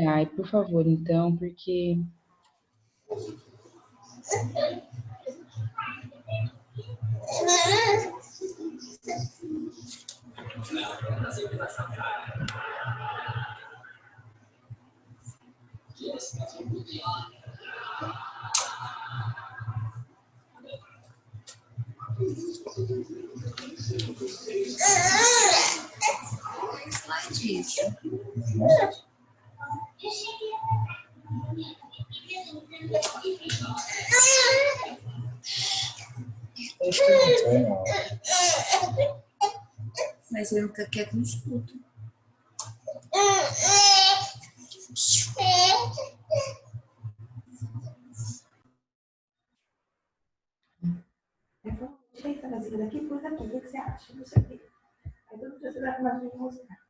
Ai, por favor, então, porque... Mas ele não quer que não escuta. Deixa essa vasilha daqui, pôs aqui. O que você acha? Não sei o quê. Aí todo dia você vai com mais mostrar.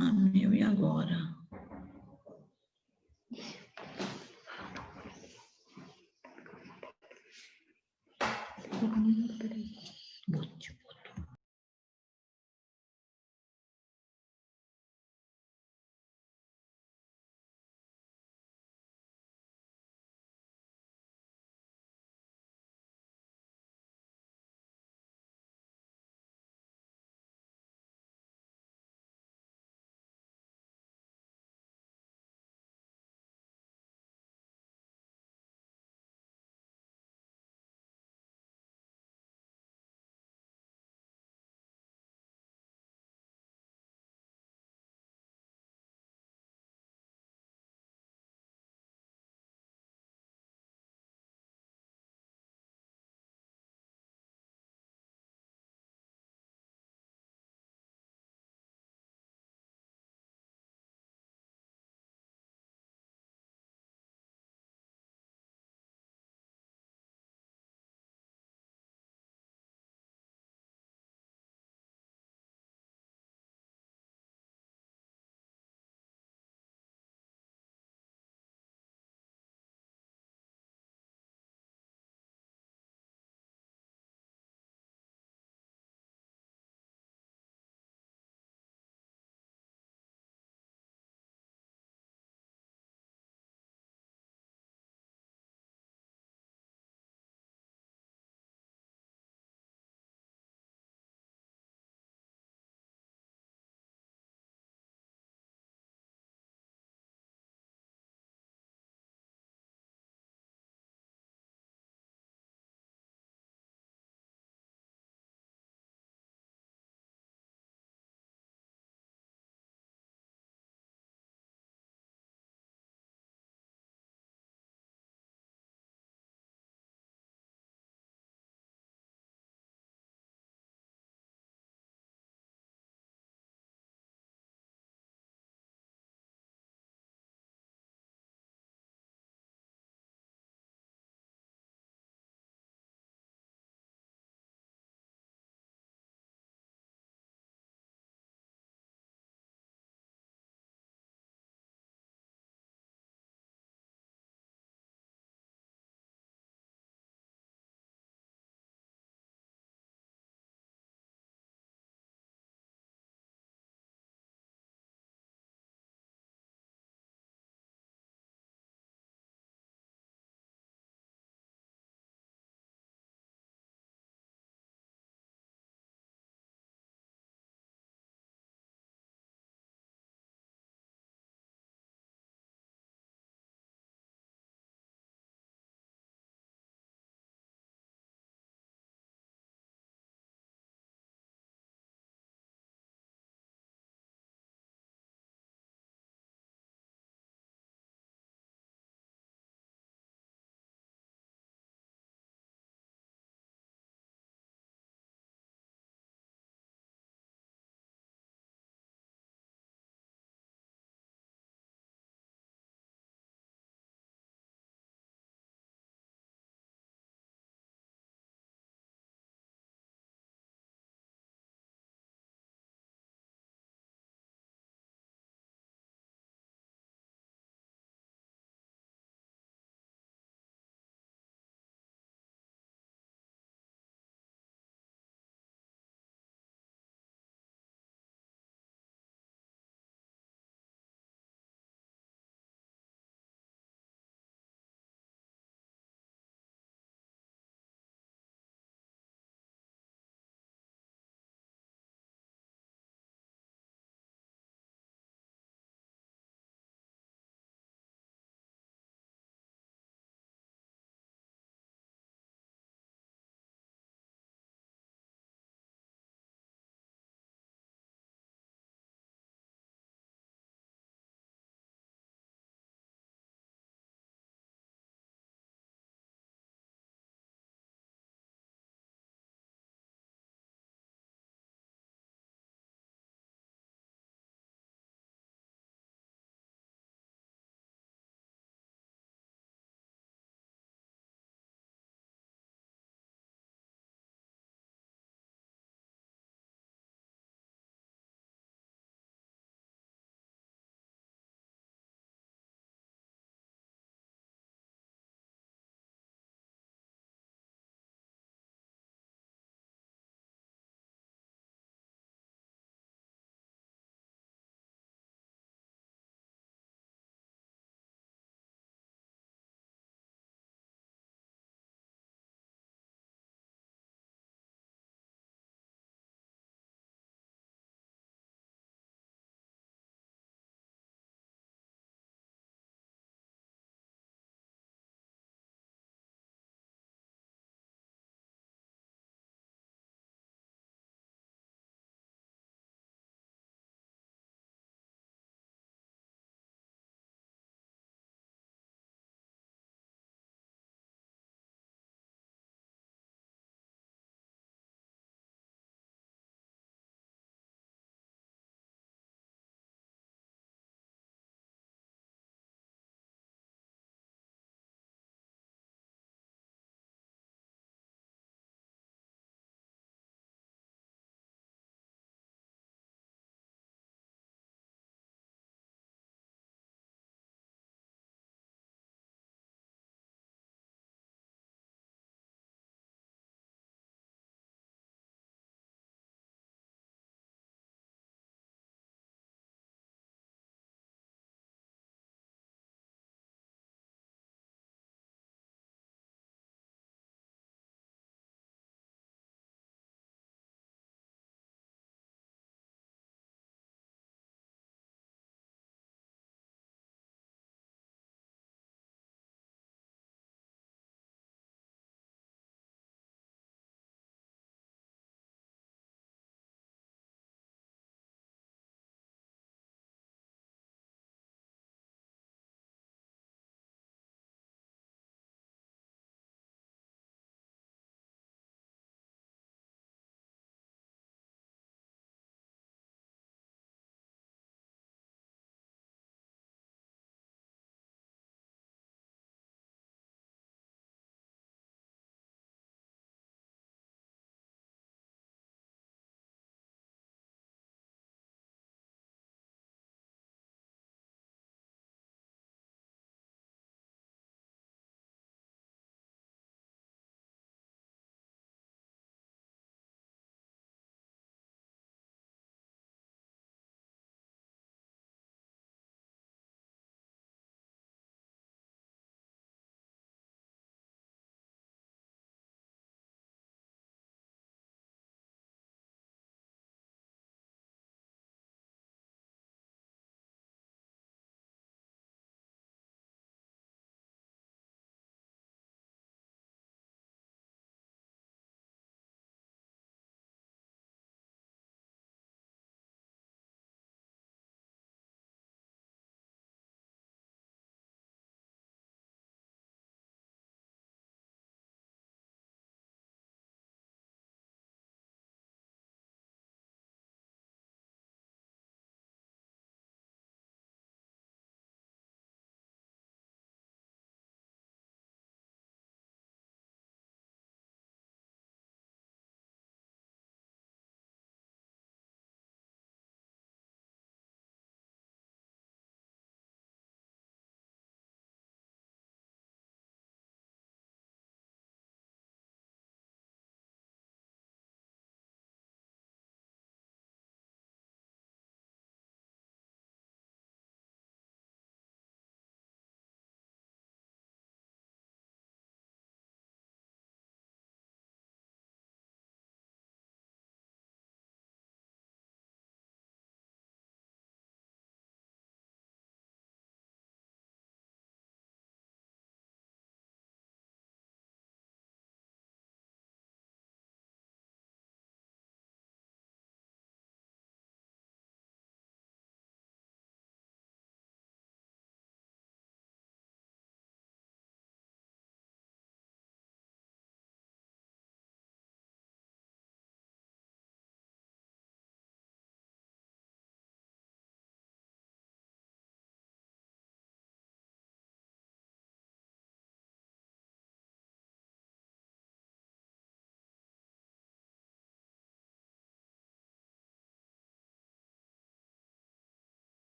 Ah, meu, e agora? Peraí.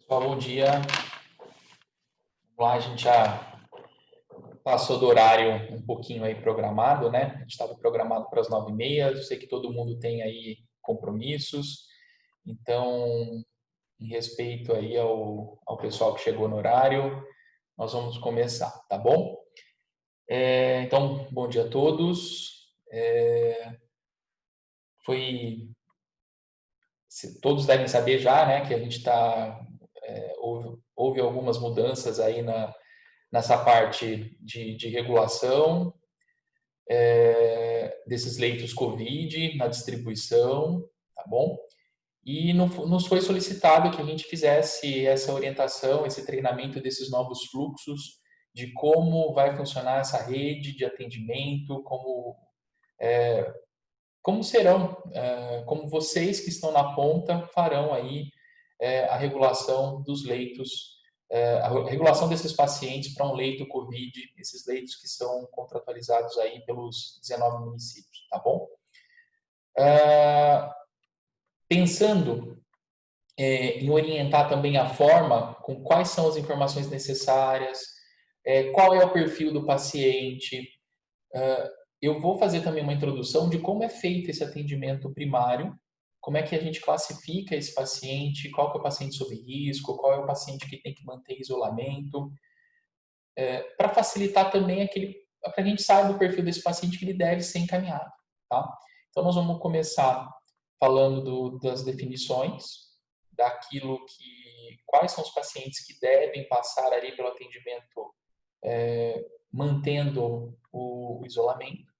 Bom dia. Vamos lá, a gente já passou do horário um pouquinho aí programado, né? A gente estava programado para as 9h30. Eu sei que todo mundo tem aí compromissos. Então, em respeito aí ao pessoal que chegou no horário, nós vamos começar, tá bom? Então, bom dia a todos. Todos devem saber já, né, que a gente houve algumas mudanças aí nessa parte de regulação desses leitos COVID na distribuição, tá bom? E nos foi solicitado que a gente fizesse essa orientação, esse treinamento desses novos fluxos, de como vai funcionar essa rede de atendimento, como serão, como vocês que estão na ponta farão aí a regulação dos leitos, a regulação desses pacientes para um leito COVID, esses leitos que são contratualizados aí pelos 19 municípios, tá bom? Pensando em orientar também a forma com quais são as informações necessárias, qual é o perfil do paciente. Eu vou fazer também uma introdução de como é feito esse atendimento primário, como é que a gente classifica esse paciente, qual que é o paciente sob risco, qual é o paciente que tem que manter isolamento, para facilitar também para que a gente saiba o perfil desse paciente que ele deve ser encaminhado, tá? Então, nós vamos começar falando das definições, quais são os pacientes que devem passar ali pelo atendimento mantendo o isolamento.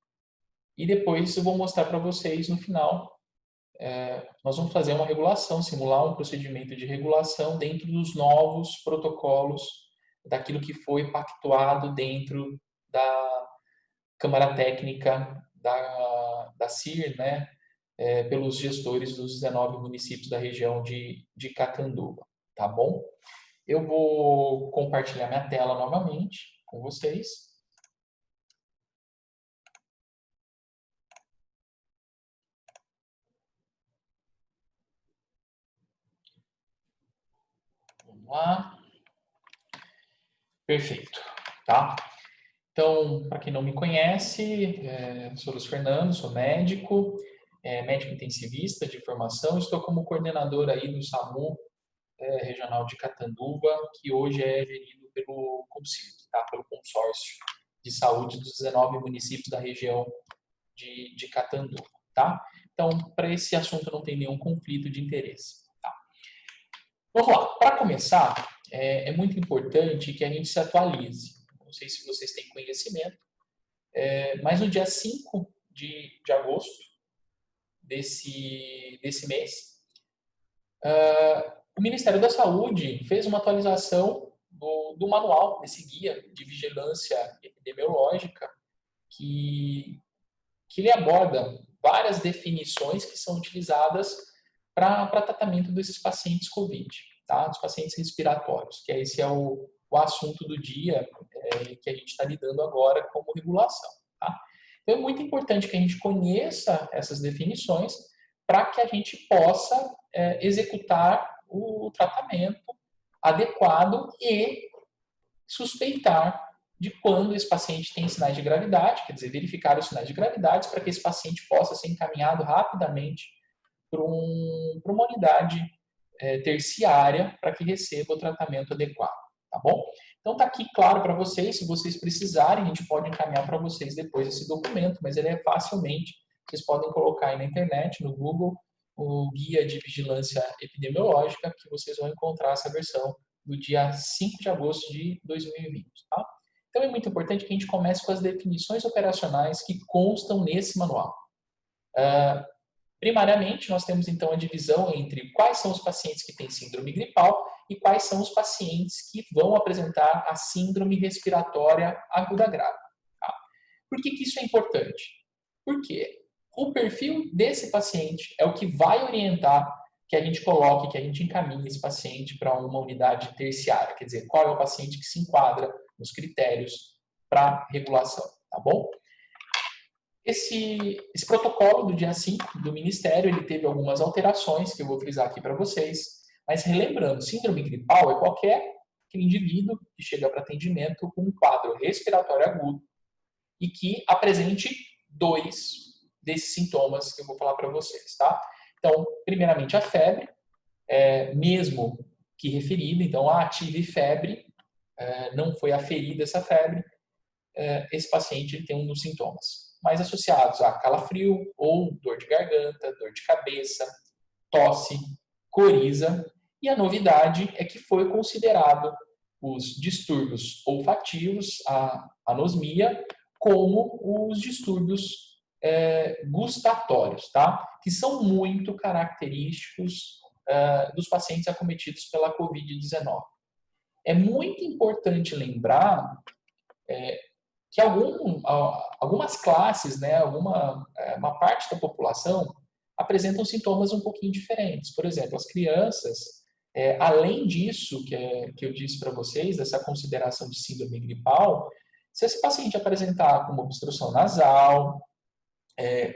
E depois eu vou mostrar para vocês no final, nós vamos fazer uma regulação, simular um procedimento de regulação dentro dos novos protocolos, daquilo que foi pactuado dentro da Câmara Técnica da CIR, né, pelos gestores dos 19 municípios da região de Catanduva, tá bom? Eu vou compartilhar minha tela novamente com vocês. Vamos lá. Perfeito, tá? Então, para quem não me conhece, sou Luiz Fernando, sou médico, médico intensivista de formação, estou como coordenador aí do SAMU regional de Catanduva, que hoje é gerido pelo CONSIG, tá? Pelo consórcio de saúde dos 19 municípios da região de Catanduva, tá? Então, para esse assunto não tem nenhum conflito de interesse, tá? Vamos lá, para começar, é muito importante que a gente se atualize. Não sei se vocês têm conhecimento, mas no dia 5 de agosto desse mês, o Ministério da Saúde fez uma atualização do manual, desse guia de vigilância epidemiológica, que ele aborda várias definições que são utilizadas para tratamento desses pacientes COVID, tá? Dos pacientes respiratórios, que esse é o assunto do dia que a gente está lidando agora como regulação, tá? Então é muito importante que a gente conheça essas definições para que a gente possa executar o tratamento adequado e suspeitar de quando esse paciente tem sinais de gravidade, quer dizer, verificar os sinais de gravidade para que esse paciente possa ser encaminhado rapidamente para uma unidade terciária para que receba o tratamento adequado, tá bom? Então está aqui claro para vocês, se vocês precisarem, a gente pode encaminhar para vocês depois esse documento, mas ele facilmente, vocês podem colocar aí na internet, no Google, o Guia de Vigilância Epidemiológica, que vocês vão encontrar essa versão do dia 5 de agosto de 2020, tá? Então é muito importante que a gente comece com as definições operacionais que constam nesse manual. Primariamente, nós temos então a divisão entre quais são os pacientes que têm síndrome gripal e quais são os pacientes que vão apresentar a síndrome respiratória aguda grave. Tá? Por que isso é importante? Porque o perfil desse paciente é o que vai orientar que a gente coloque, que a gente encaminhe esse paciente para uma unidade terciária, quer dizer, qual é o paciente que se enquadra nos critérios para regulação, tá bom? Esse protocolo do dia 5 do Ministério, ele teve algumas alterações que eu vou frisar aqui para vocês, Mas relembrando, síndrome gripal é qualquer indivíduo que chega para atendimento com um quadro respiratório agudo e que apresente 2 desses sintomas que eu vou falar para vocês, tá? Então, primeiramente a febre, mesmo que referida, então tive febre, não foi aferida essa febre, esse paciente ele tem um dos sintomas mais associados a calafrio ou dor de garganta, dor de cabeça, tosse, coriza, e a novidade é que foi considerado os distúrbios olfativos, a anosmia, como os distúrbios gustatórios, tá? Que são muito característicos dos pacientes acometidos pela Covid-19. É muito importante lembrar que algumas classes, né, uma parte da população apresentam sintomas um pouquinho diferentes. Por exemplo, as crianças, além disso que eu disse para vocês, dessa consideração de síndrome gripal, se esse paciente apresentar como obstrução nasal,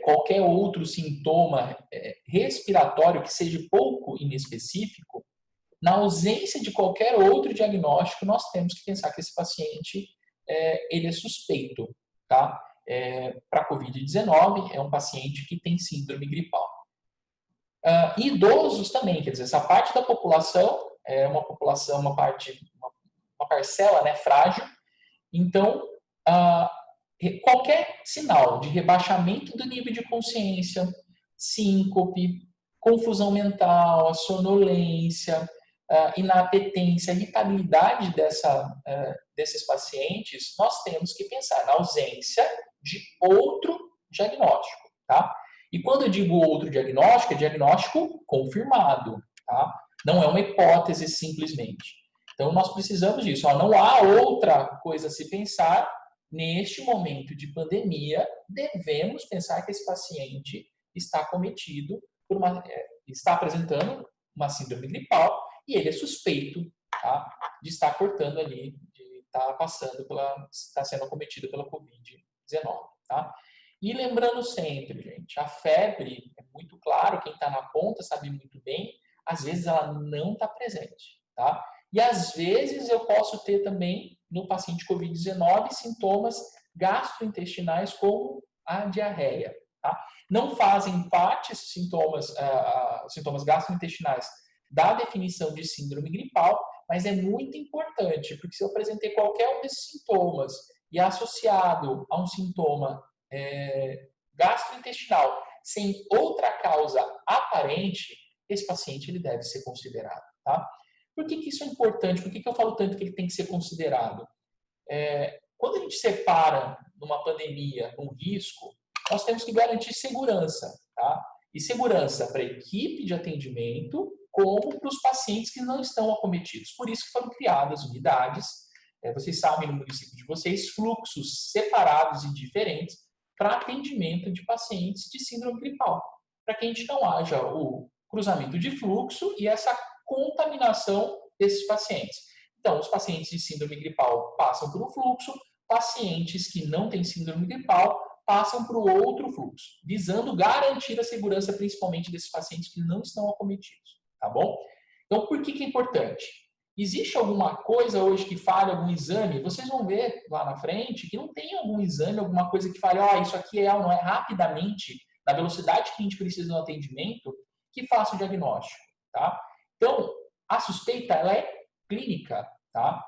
qualquer outro sintoma respiratório que seja pouco inespecífico, na ausência de qualquer outro diagnóstico, nós temos que pensar que esse paciente ele é suspeito, tá? Para Covid-19, é um paciente que tem síndrome gripal. Idosos também, quer dizer, essa parte da população é uma população, uma parcela, né, frágil. Então, qualquer sinal de rebaixamento do nível de consciência, síncope, confusão mental, sonolência, inapetência, irritabilidade desses pacientes, nós temos que pensar na ausência de outro diagnóstico, tá? E quando eu digo outro diagnóstico, é diagnóstico confirmado, tá? Não é uma hipótese simplesmente. Então, nós precisamos disso. Não há outra coisa a se pensar. Neste momento de pandemia, devemos pensar que esse paciente está acometido está apresentando uma síndrome gripal e ele é suspeito, tá, de estar cortando ali, de estar estar sendo acometido pela Covid-19, tá? E lembrando sempre, gente, a febre é muito claro, quem está na ponta sabe muito bem, às vezes ela não está presente, tá? E às vezes eu posso ter também, no paciente Covid-19, sintomas gastrointestinais como a diarreia, tá? Não fazem parte esses sintomas gastrointestinais da definição de síndrome gripal, mas é muito importante, porque se eu apresentei qualquer um desses sintomas e associado a um sintoma gastrointestinal sem outra causa aparente, esse paciente ele deve ser considerado, tá? Por que isso é importante? Por que eu falo tanto que ele tem que ser considerado? Quando a gente separa numa pandemia um risco, nós temos que garantir segurança, tá? E segurança para a equipe de atendimento, como para os pacientes que não estão acometidos. Por isso que foram criadas unidades, vocês sabem no município de vocês, fluxos separados e diferentes para atendimento de pacientes de síndrome gripal, para que a gente não haja o cruzamento de fluxo e essa contaminação desses pacientes. Então, os pacientes de síndrome gripal passam por um fluxo, pacientes que não têm síndrome gripal passam para o outro fluxo, visando garantir a segurança principalmente desses pacientes que não estão acometidos, tá bom? Então, por que é importante? Existe alguma coisa hoje que falha, algum exame? Vocês vão ver lá na frente que não tem algum exame, alguma coisa que fale, isso aqui é ou não é, rapidamente, na velocidade que a gente precisa no atendimento, que faça o diagnóstico, tá? Então, a suspeita, ela é clínica, tá?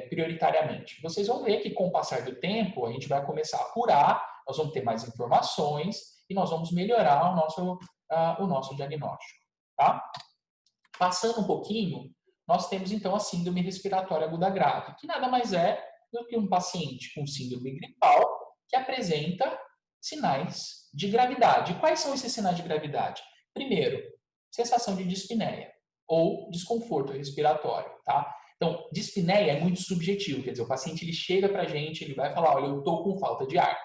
Prioritariamente. Vocês vão ver que com o passar do tempo, a gente vai começar a apurar, nós vamos ter mais informações e nós vamos melhorar o nosso diagnóstico, tá? Passando um pouquinho, nós temos então a síndrome respiratória aguda grave, que nada mais é do que um paciente com síndrome gripal que apresenta sinais de gravidade. Quais são esses sinais de gravidade? Primeiro, sensação de dispneia ou desconforto respiratório, tá? Então, dispneia é muito subjetivo, quer dizer, o paciente ele chega para a gente, ele vai falar, olha, eu estou com falta de ar,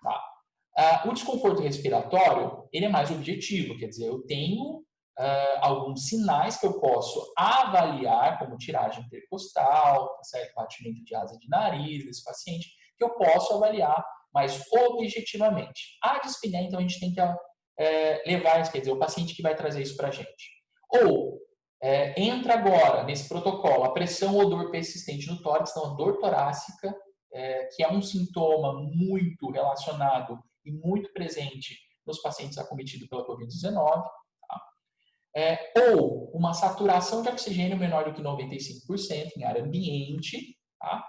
tá? O desconforto respiratório, ele é mais objetivo, quer dizer, eu tenho alguns sinais que eu posso avaliar, como tiragem intercostal, certo? Batimento de asa de nariz desse paciente, que eu posso avaliar mais objetivamente. A dispneia, então, a gente tem que levar, quer dizer, o paciente que vai trazer isso para a gente. Ou Entra agora nesse protocolo a pressão ou dor persistente no tórax, então a dor torácica, que é um sintoma muito relacionado e muito presente nos pacientes acometidos pela Covid-19, ou uma saturação de oxigênio menor do que 95% em área ambiente, tá?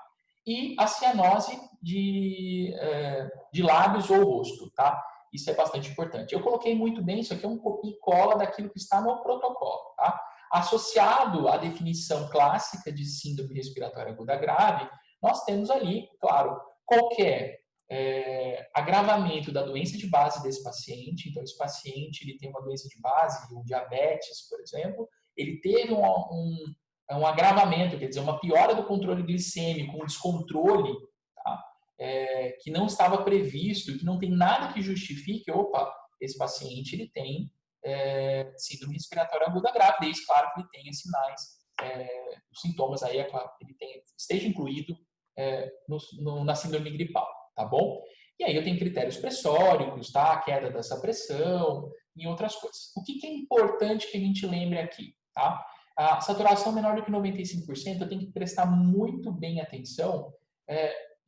E a cianose de lábios ou rosto, tá? Isso é bastante importante. Eu coloquei muito bem, isso aqui é um copia e cola daquilo que está no protocolo, tá? Associado à definição clássica de síndrome respiratória aguda grave, nós temos ali, claro, qualquer agravamento da doença de base desse paciente. Então, esse paciente ele tem uma doença de base, o diabetes, por exemplo, ele teve um agravamento, quer dizer, uma piora do controle glicêmico, um descontrole, tá? Que não estava previsto, que não tem nada que justifique, opa, esse paciente ele tem síndrome respiratória aguda grave, desde claro que ele tenha sinais, os sintomas aí, claro, ele esteja incluído na síndrome gripal, tá bom? E aí eu tenho critérios pressóricos, tá? A queda dessa pressão e outras coisas. O que é importante que a gente lembre aqui, tá? A saturação menor do que 95%, eu tenho que prestar muito bem atenção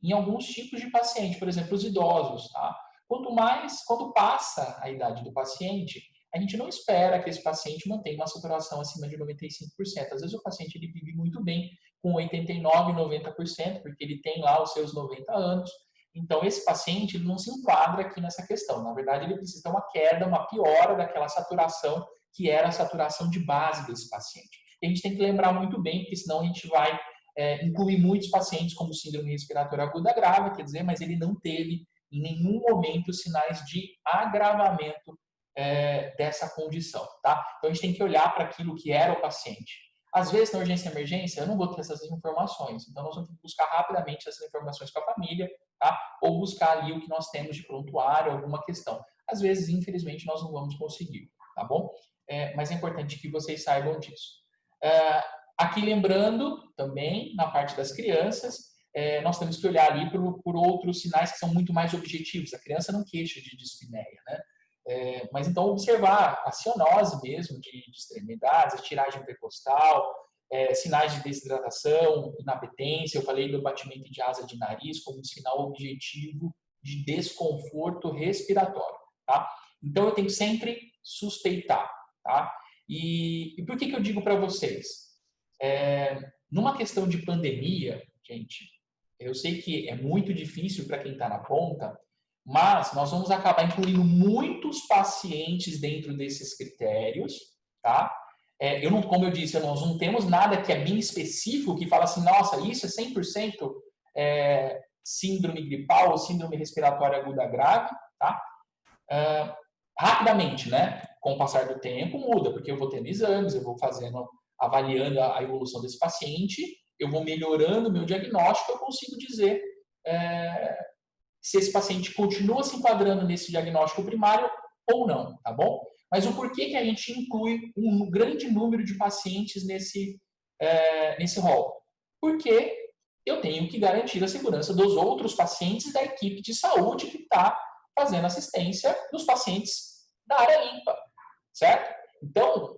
em alguns tipos de paciente, por exemplo, os idosos, tá? Quando passa a idade do paciente, a gente não espera que esse paciente mantenha uma saturação acima de 95%. Às vezes o paciente ele vive muito bem com 89%, 90%, porque ele tem lá os seus 90 anos. Então, esse paciente ele não se enquadra aqui nessa questão. Na verdade, ele precisa ter uma queda, uma piora daquela saturação que era a saturação de base desse paciente. E a gente tem que lembrar muito bem, porque senão a gente vai incluir muitos pacientes como síndrome respiratória aguda grave, quer dizer, mas ele não teve em nenhum momento sinais de agravamento dessa condição, tá? Então, a gente tem que olhar para aquilo que era o paciente. Às vezes, na urgência e emergência, eu não vou ter essas informações, então nós vamos ter que buscar rapidamente essas informações com a família, tá? Ou buscar ali o que nós temos de prontuário, alguma questão. Às vezes, infelizmente, nós não vamos conseguir, tá bom? Mas é importante que vocês saibam disso. Aqui lembrando também, na parte das crianças, nós temos que olhar ali por outros sinais que são muito mais objetivos. A criança não queixa de dispneia, né? Mas então observar a cianose mesmo de extremidades, a tiragem percostal, sinais de desidratação, inapetência, eu falei do batimento de asa de nariz como um sinal objetivo de desconforto respiratório, tá? Então eu tenho que sempre suspeitar, tá? E por que eu digo para vocês? Numa questão de pandemia, gente, eu sei que é muito difícil para quem está na ponta, mas nós vamos acabar incluindo muitos pacientes dentro desses critérios, tá? Como eu disse, nós não temos nada que é bem específico, que fala assim, nossa, isso é 100% síndrome gripal ou síndrome respiratória aguda grave, tá? Rapidamente, né? Com o passar do tempo muda, porque eu vou tendo exames, eu vou avaliando a evolução desse paciente, eu vou melhorando o meu diagnóstico, eu consigo dizer se esse paciente continua se enquadrando nesse diagnóstico primário ou não, tá bom? Mas o porquê que a gente inclui um grande número de pacientes nesse rol? Porque eu tenho que garantir a segurança dos outros pacientes da equipe de saúde que está fazendo assistência dos pacientes da área limpa, certo? Então,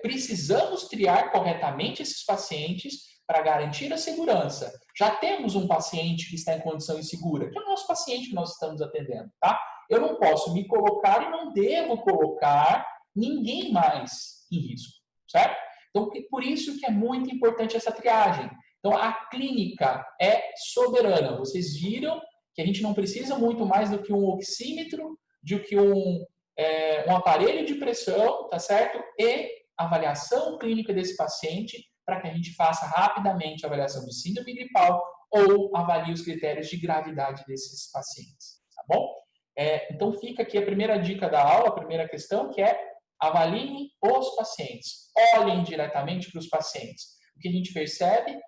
precisamos triar corretamente esses pacientes para garantir a segurança. Já temos um paciente que está em condição insegura, que é o nosso paciente que nós estamos atendendo, tá? Eu não posso me colocar e não devo colocar ninguém mais em risco, certo? Então, por isso que é muito importante essa triagem. Então, a clínica é soberana. Vocês viram que a gente não precisa muito mais do que um oxímetro, do que um aparelho de pressão, tá certo? E avaliação clínica desse paciente para que a gente faça rapidamente a avaliação de síndrome gripal ou avalie os critérios de gravidade desses pacientes, tá bom? Então, fica aqui a primeira dica da aula, a primeira questão, que é avaliem os pacientes, olhem diretamente para os pacientes. O que a gente percebe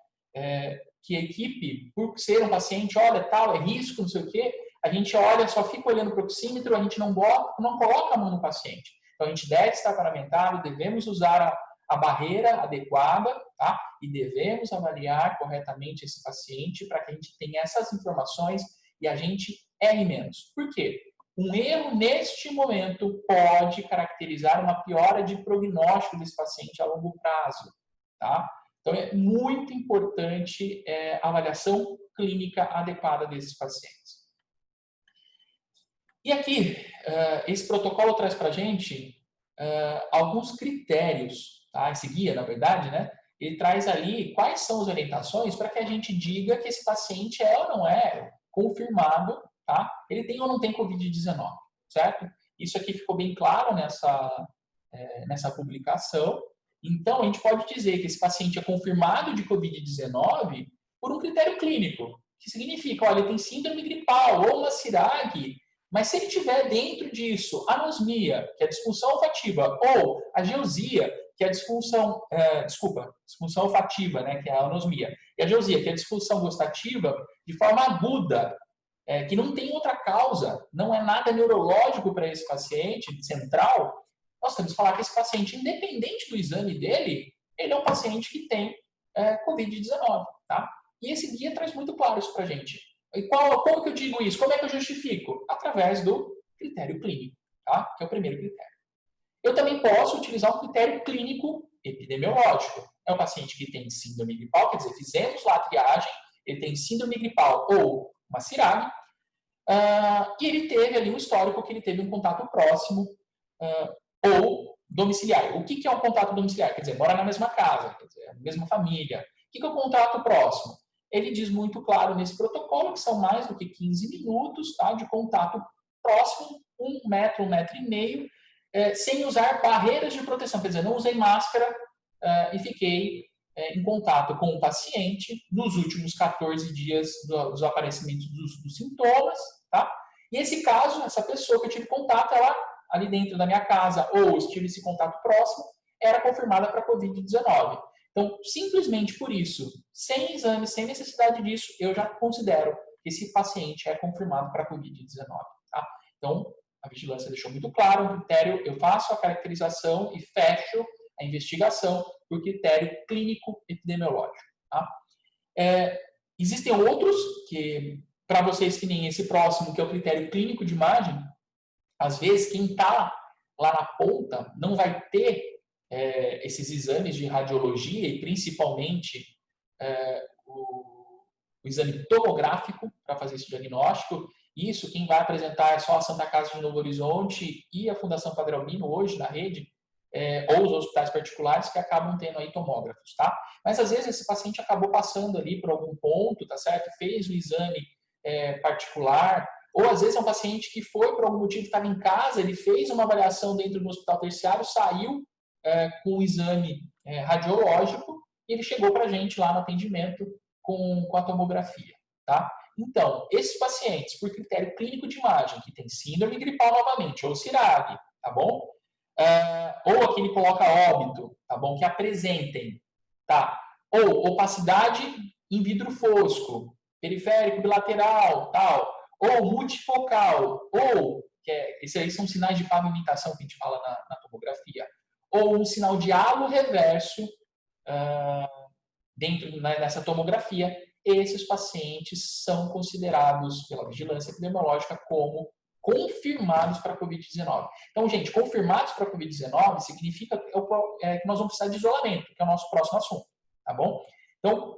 que a equipe, por ser um paciente, olha, tal, é risco, não sei o quê, a gente olha, só fica olhando para o oxímetro, a gente não coloca a mão no paciente. Então, a gente deve estar paramentado, devemos usar a barreira adequada, tá? E devemos avaliar corretamente esse paciente para que a gente tenha essas informações e a gente erre menos. Por quê? Um erro neste momento pode caracterizar uma piora de prognóstico desse paciente a longo prazo, tá? Então, é muito importante a avaliação clínica adequada desses pacientes. E aqui, esse protocolo traz para a gente alguns critérios, tá? Esse guia, na verdade, né? Ele traz ali quais são as orientações para que a gente diga que esse paciente é ou não é confirmado, tá? Ele tem ou não tem Covid-19, certo? Isso aqui ficou bem claro nessa publicação. Então, a gente pode dizer que esse paciente é confirmado de Covid-19 por um critério clínico, que significa, olha, ele tem síndrome gripal ou uma CIRAG, mas se ele tiver dentro disso anosmia, que é a disfunção olfativa, ou ageusia, que é a disfunção olfativa, né, que é a anosmia, e a ageusia, que é a disfunção gustativa, de forma aguda, que não tem outra causa, não é nada neurológico para esse paciente central, nós temos que falar que esse paciente, independente do exame dele, ele é um paciente que tem Covid-19, tá? E esse guia traz muito claro isso para a gente. E como que eu digo isso? Como é que eu justifico? Através do critério clínico, tá? Que é o primeiro critério. Eu também posso utilizar um critério clínico epidemiológico. É um paciente que tem síndrome gripal, quer dizer, fizemos lá a triagem, ele tem síndrome gripal ou uma CIRAG, e ele teve ali um histórico que ele teve um contato próximo ou domiciliar. O que é um contato domiciliar? Quer dizer, mora na mesma casa, quer dizer, a mesma família. O que é um contato próximo? Ele diz muito claro nesse protocolo que são mais do que 15 minutos, tá, de contato próximo, 1 metro, 1,5 metros, sem usar barreiras de proteção. Quer dizer, não usei máscara e fiquei em contato com o paciente nos últimos 14 dias dos aparecimentos dos sintomas, tá? E esse caso, essa pessoa que eu tive contato, ela ali dentro da minha casa, ou estive esse contato próximo, era confirmada para Covid-19. Então, simplesmente por isso, sem exame, sem necessidade disso, eu já considero que esse paciente é confirmado para Covid-19. Tá? Então, a vigilância deixou muito claro um critério, eu faço a caracterização e fecho a investigação por critério clínico epidemiológico. Tá? Existem outros que, para vocês que nem esse próximo, que é o critério clínico de imagem, às vezes quem está lá na ponta não vai ter esses exames de radiologia e principalmente o exame tomográfico para fazer esse diagnóstico. Isso, quem vai apresentar é só a Santa Casa de Novo Horizonte e a Fundação Padre Albino hoje na rede, ou os hospitais particulares que acabam tendo aí tomógrafos, tá? Mas às vezes esse paciente acabou passando ali por algum ponto, tá certo? Fez o exame particular, ou às vezes é um paciente que foi por algum motivo, estava em casa, ele fez uma avaliação dentro do hospital terciário, saiu com um exame radiológico e ele chegou para a gente lá no atendimento com a tomografia, tá? Então, esses pacientes, por critério clínico de imagem, que tem síndrome gripal novamente, ou CIRAG, tá bom? Ou aqui ele coloca óbito, tá bom? Que apresentem, tá? Ou opacidade em vidro fosco, periférico bilateral, tal, ou multifocal, ou, esses aí são sinais de pavimentação que a gente fala na tomografia, ou um sinal de halo reverso dentro nessa tomografia, esses pacientes são considerados pela vigilância epidemiológica como confirmados para a Covid-19. Então, gente, confirmados para a Covid-19 significa que nós vamos precisar de isolamento, que é o nosso próximo assunto, tá bom? Então,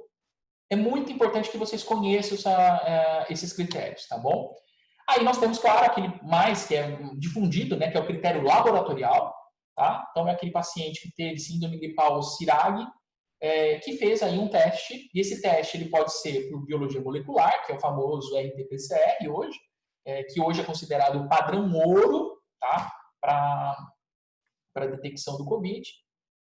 é muito importante que vocês conheçam esses critérios, tá bom? Aí nós temos, claro, aquele mais que é difundido, né, que é o critério laboratorial, tá? Então, é aquele paciente que teve síndrome gripal CIRAG, que fez aí um teste, e esse teste ele pode ser por biologia molecular, que é o famoso RT-PCR hoje, que hoje é considerado o padrão ouro, tá? Para detecção do COVID.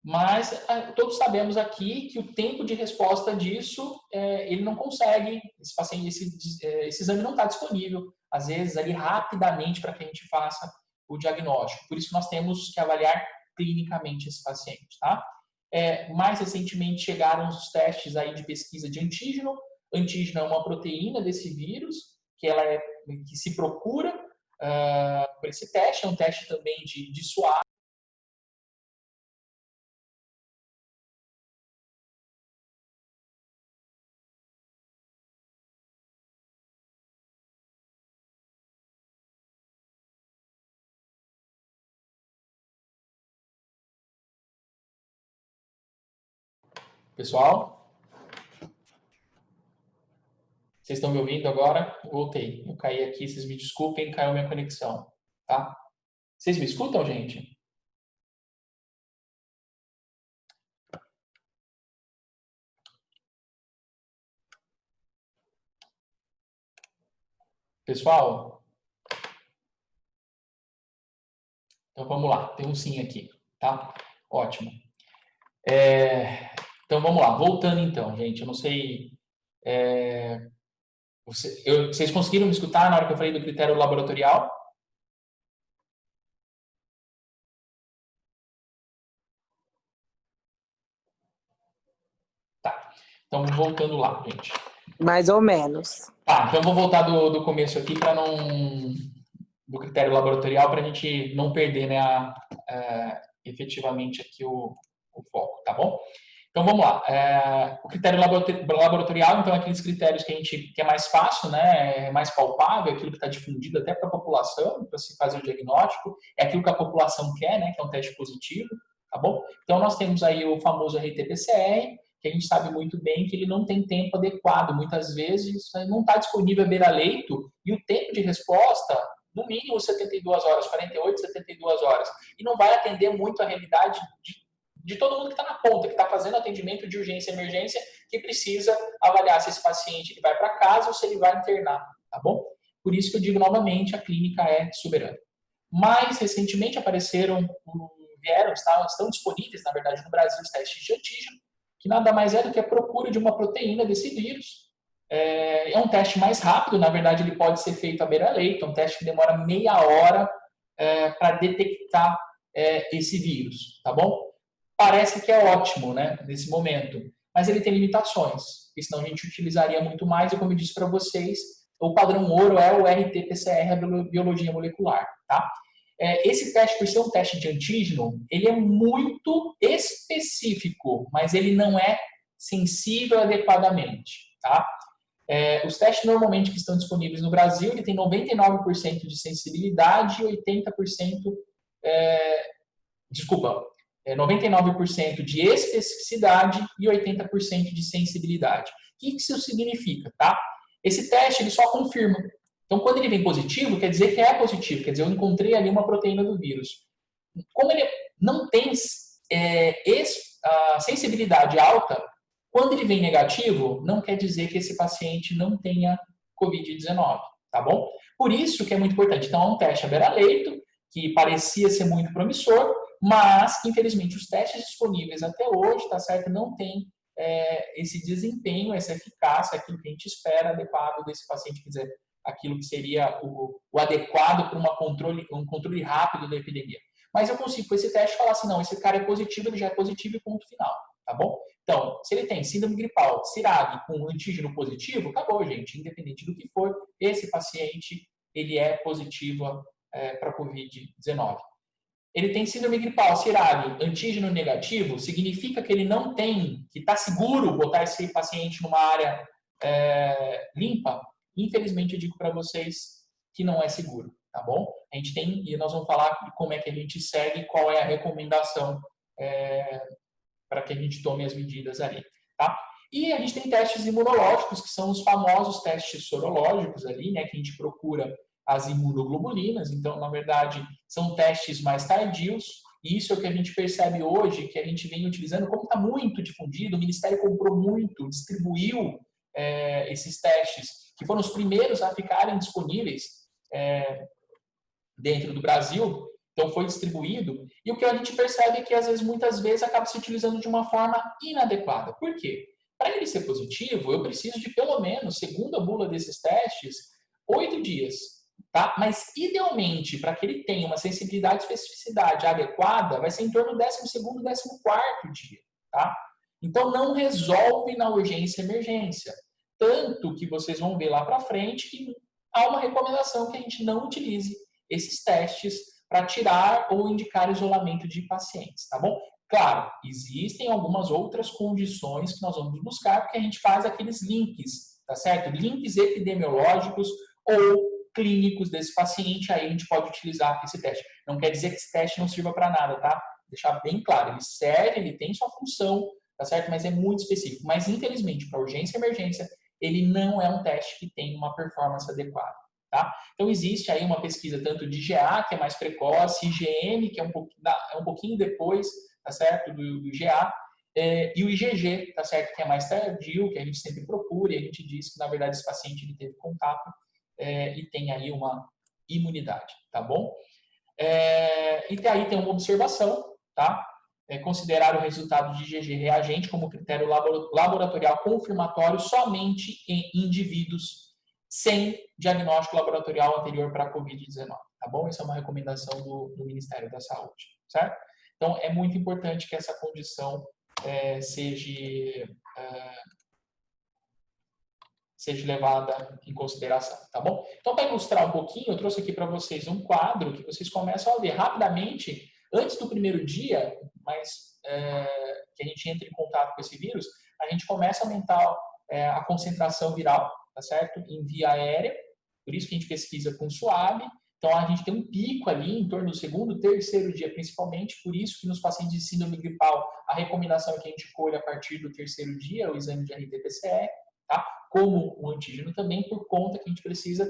Mas todos sabemos aqui que o tempo de resposta disso, ele não consegue, esse paciente, esse exame não está disponível, às vezes, ali rapidamente para que a gente faça o diagnóstico. Por isso, nós temos que avaliar clinicamente esse paciente, tá? Mais recentemente chegaram os testes aí de pesquisa de antígeno. Antígeno é uma proteína desse vírus, que se procura por esse teste, é um teste também de suave. Pessoal? Vocês estão me ouvindo agora? Voltei. Eu caí aqui, vocês me desculpem, caiu minha conexão, tá? Vocês me escutam, gente? Pessoal? Então vamos lá, tem um sim aqui, tá? Ótimo. Então vamos lá, voltando então, gente. Eu não sei. Vocês conseguiram me escutar na hora que eu falei do critério laboratorial? Tá. Então voltando lá, gente. Mais ou menos. Tá, então eu vou voltar do começo aqui para não. Do critério laboratorial para a gente não perder, né, efetivamente aqui o foco, tá bom? Então vamos lá. O critério laboratorial, então, é aqueles critérios que é mais fácil, né, é mais palpável, é aquilo que está difundido até para a população, para se fazer o diagnóstico, é aquilo que a população quer, né, que é um teste positivo, tá bom? Então nós temos aí o famoso RT-PCR, que a gente sabe muito bem que ele não tem tempo adequado, muitas vezes não está disponível à beira-leito, e o tempo de resposta, no mínimo 72 horas, 48, 72 horas, e não vai atender muito a realidade de todo mundo que está na ponta, que está fazendo atendimento de urgência e emergência, que precisa avaliar se esse paciente ele vai para casa ou se ele vai internar, tá bom? Por isso que eu digo novamente, a clínica é soberana. Mais recentemente estão disponíveis, na verdade, no Brasil, os testes de antígeno, que nada mais é do que a procura de uma proteína desse vírus. É um teste mais rápido, na verdade, ele pode ser feito à beira-leito, é um teste que demora meia hora para detectar esse vírus, tá bom? Parece que é ótimo, né, nesse momento, mas ele tem limitações, porque senão a gente utilizaria muito mais, e como eu disse para vocês, o padrão ouro é o RT-PCR, a biologia molecular, tá? Esse teste, por ser um teste de antígeno, ele é muito específico, mas ele não é sensível adequadamente, tá? Os testes normalmente que estão disponíveis no Brasil, ele tem 99% de sensibilidade e 99% de especificidade e 80% de sensibilidade. O que isso significa, tá? Esse teste, ele só confirma. Então, quando ele vem positivo, quer dizer que é positivo, quer dizer, eu encontrei ali uma proteína do vírus. Como ele não tem a sensibilidade alta, quando ele vem negativo, não quer dizer que esse paciente não tenha Covid-19, tá bom? Por isso que é muito importante. Então, é um teste à beira-leito, que parecia ser muito promissor, mas, infelizmente, os testes disponíveis até hoje, tá certo, não tem esse desempenho, essa eficácia, aquilo que a gente espera adequado desse paciente, quer dizer, aquilo que seria o adequado para um controle rápido da epidemia. Mas eu consigo, com esse teste, falar assim, não, esse cara é positivo, ele já é positivo e ponto final, tá bom? Então, se ele tem síndrome gripal, CIRAG, com antígeno positivo, acabou, gente. Independente do que for, esse paciente, ele é positivo para Covid-19. Ele tem síndrome gripal, CIRAG, antígeno negativo, significa que ele não tem, que está seguro botar esse paciente numa área limpa? Infelizmente, eu digo para vocês que não é seguro, tá bom? A gente tem, e nós vamos falar de como é que a gente segue, qual é a recomendação para que a gente tome as medidas ali, tá? E a gente tem testes imunológicos, que são os famosos testes sorológicos ali, né, que a gente procura as imunoglobulinas. Então, na verdade, são testes mais tardios, e isso é o que a gente percebe hoje, que a gente vem utilizando, como está muito difundido, o Ministério comprou muito, distribuiu esses testes, que foram os primeiros a ficarem disponíveis dentro do Brasil. Então, foi distribuído, e o que a gente percebe é que, às vezes, muitas vezes, acaba se utilizando de uma forma inadequada. Por quê? Para ele ser positivo, eu preciso de, pelo menos, segundo a bula desses testes, 8 dias, tá? Mas, idealmente, para que ele tenha uma sensibilidade e especificidade adequada, vai ser em torno do 12º, 14º dia, tá? Então, não resolve na urgência e emergência. Tanto que vocês vão ver lá para frente que há uma recomendação que a gente não utilize esses testes para tirar ou indicar isolamento de pacientes, tá bom? Claro, existem algumas outras condições que nós vamos buscar, porque a gente faz aqueles links, tá certo? Links epidemiológicos ou clínicos desse paciente, aí a gente pode utilizar esse teste. Não quer dizer que esse teste não sirva para nada, tá? Deixar bem claro, ele serve, ele tem sua função tá certo? Mas é muito específico. Mas, infelizmente, para urgência e emergência, ele não é um teste que tem uma performance adequada, tá? Então, existe aí uma pesquisa tanto de GA, que é mais precoce, IgM, que é um pouquinho depois, tá certo, do GA, e o IgG, tá certo, que é mais tardio, que a gente sempre procura, e a gente diz que, na verdade, esse paciente ele teve contato e tem aí uma imunidade, tá bom? E aí tem uma observação, tá? Considerar o resultado de IgG reagente como critério laboratorial confirmatório somente em indivíduos sem diagnóstico laboratorial anterior para a Covid-19, tá bom? Essa é uma recomendação do Ministério da Saúde, certo? Então, é muito importante que essa condição seja levada em consideração, tá bom? Então, para ilustrar um pouquinho, eu trouxe aqui para vocês um quadro que vocês começam a ver rapidamente, antes do primeiro dia, mas que a gente entre em contato com esse vírus, a gente começa a aumentar a concentração viral, tá certo? Em via aérea, por isso que a gente pesquisa com suave. Então, a gente tem um pico ali em torno do segundo, terceiro dia, principalmente, por isso que nos pacientes de síndrome gripal, a recomendação é que a gente colhe a partir do terceiro dia o exame de RT-PCR, tá? Como o antígeno também, por conta que a gente precisa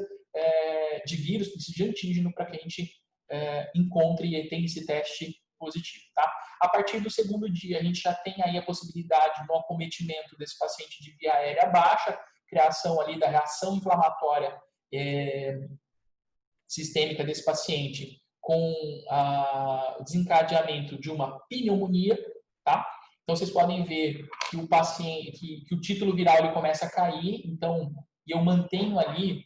de vírus, precisa de antígeno para que a gente encontre e tenha esse teste positivo, tá? A partir do segundo dia, a gente já tem aí a possibilidade no acometimento desse paciente de via aérea baixa, criação ali da reação inflamatória sistêmica desse paciente com o desencadeamento de uma pneumonia, tá? Então, vocês podem ver que o paciente, que o título viral ele começa a cair, então, eu mantenho ali